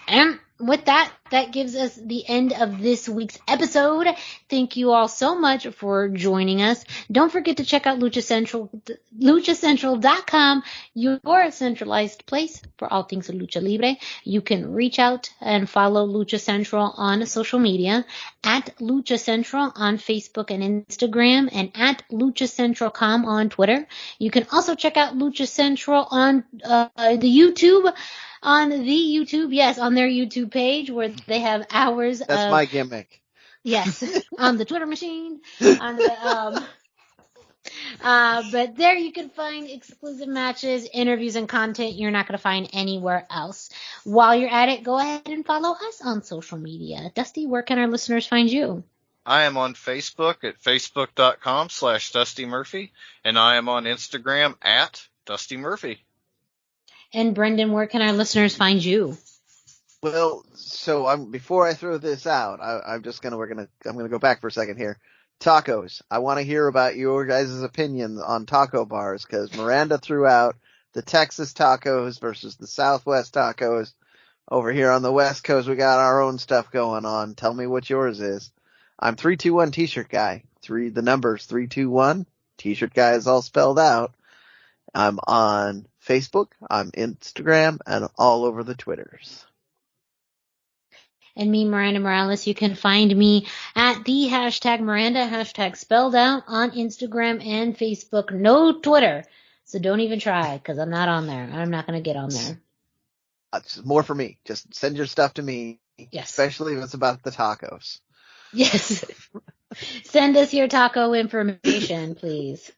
And with that gives us the end of this week's episode. Thank you all so much for joining us. Don't forget to check out luchacentral.com, your centralized place for all things Lucha Libre. You can reach out and follow Lucha Central on social media at Lucha Central on Facebook and Instagram, and at Lucha Central.com on Twitter. You can also check out Lucha Central on the YouTube. On their YouTube page, where they have hours. That's my gimmick. Yes, on the Twitter machine. But there you can find exclusive matches, interviews, and content you're not going to find anywhere else. While you're at it, go ahead and follow us on social media. Dusty, where can our listeners find you? I am on Facebook at facebook.com/Dusty Murphy, and I am on Instagram at Dusty Murphy. And Brendan, where can our listeners find you? Well, so before I throw this out, I'm gonna go back for a second here. Tacos. I want to hear about your guys' opinion on taco bars, because Miranda threw out the Texas tacos versus the Southwest tacos. Over here on the West Coast, we got our own stuff going on. Tell me what yours is. I'm 321 T-shirt guy. The numbers 321. T-shirt guy is all spelled out. I'm on Facebook, I'm Instagram, and all over the Twitters. And me, Miranda Morales, you can find me at the hashtag Miranda, hashtag spelled out, on Instagram and Facebook. No Twitter. So don't even try, because I'm not on there. I'm not going to get on there. It's more for me. Just send your stuff to me. Yes. Especially if it's about the tacos. Yes. Send us your taco information, please.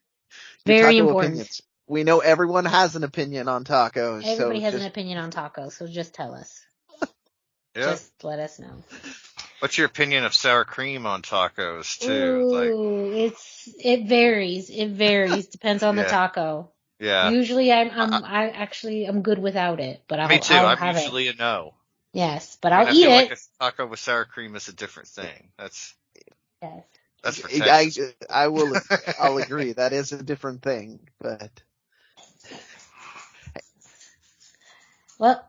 Very important. Opinions. We know everyone has an opinion on tacos. Everybody has an opinion on tacos, so just tell us. Yeah. Just let us know. What's your opinion of sour cream on tacos too? Ooh, it varies. Depends on the taco. Yeah. Usually I'm good without it, but me too. I'm usually a no. Yes, but I'll eat it. Like a taco with sour cream is a different thing. That's for Texas. I'll agree. That is a different thing, but. Well,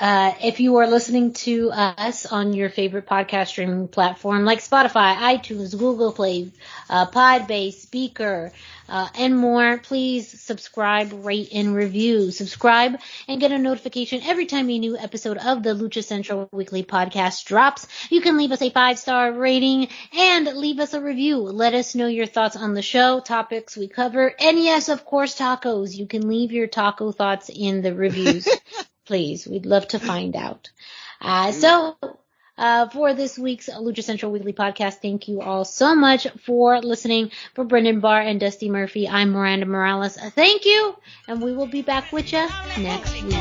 if you are listening to us on your favorite podcast streaming platform like Spotify, iTunes, Google Play, Podbase, Speaker, and more, please subscribe, rate, and review. Subscribe and get a notification every time a new episode of the Lucha Central Weekly podcast drops. You can leave us a 5-star rating and leave us a review. Let us know your thoughts on the show, topics we cover, and yes, of course, tacos. You can leave your taco thoughts in the reviews. Please, we'd love to find out. For this week's Lucha Central Weekly podcast, thank you all so much for listening. For Brendan Barr and Dusty Murphy, I'm Miranda Morales. Thank you, and we will be back with you next week.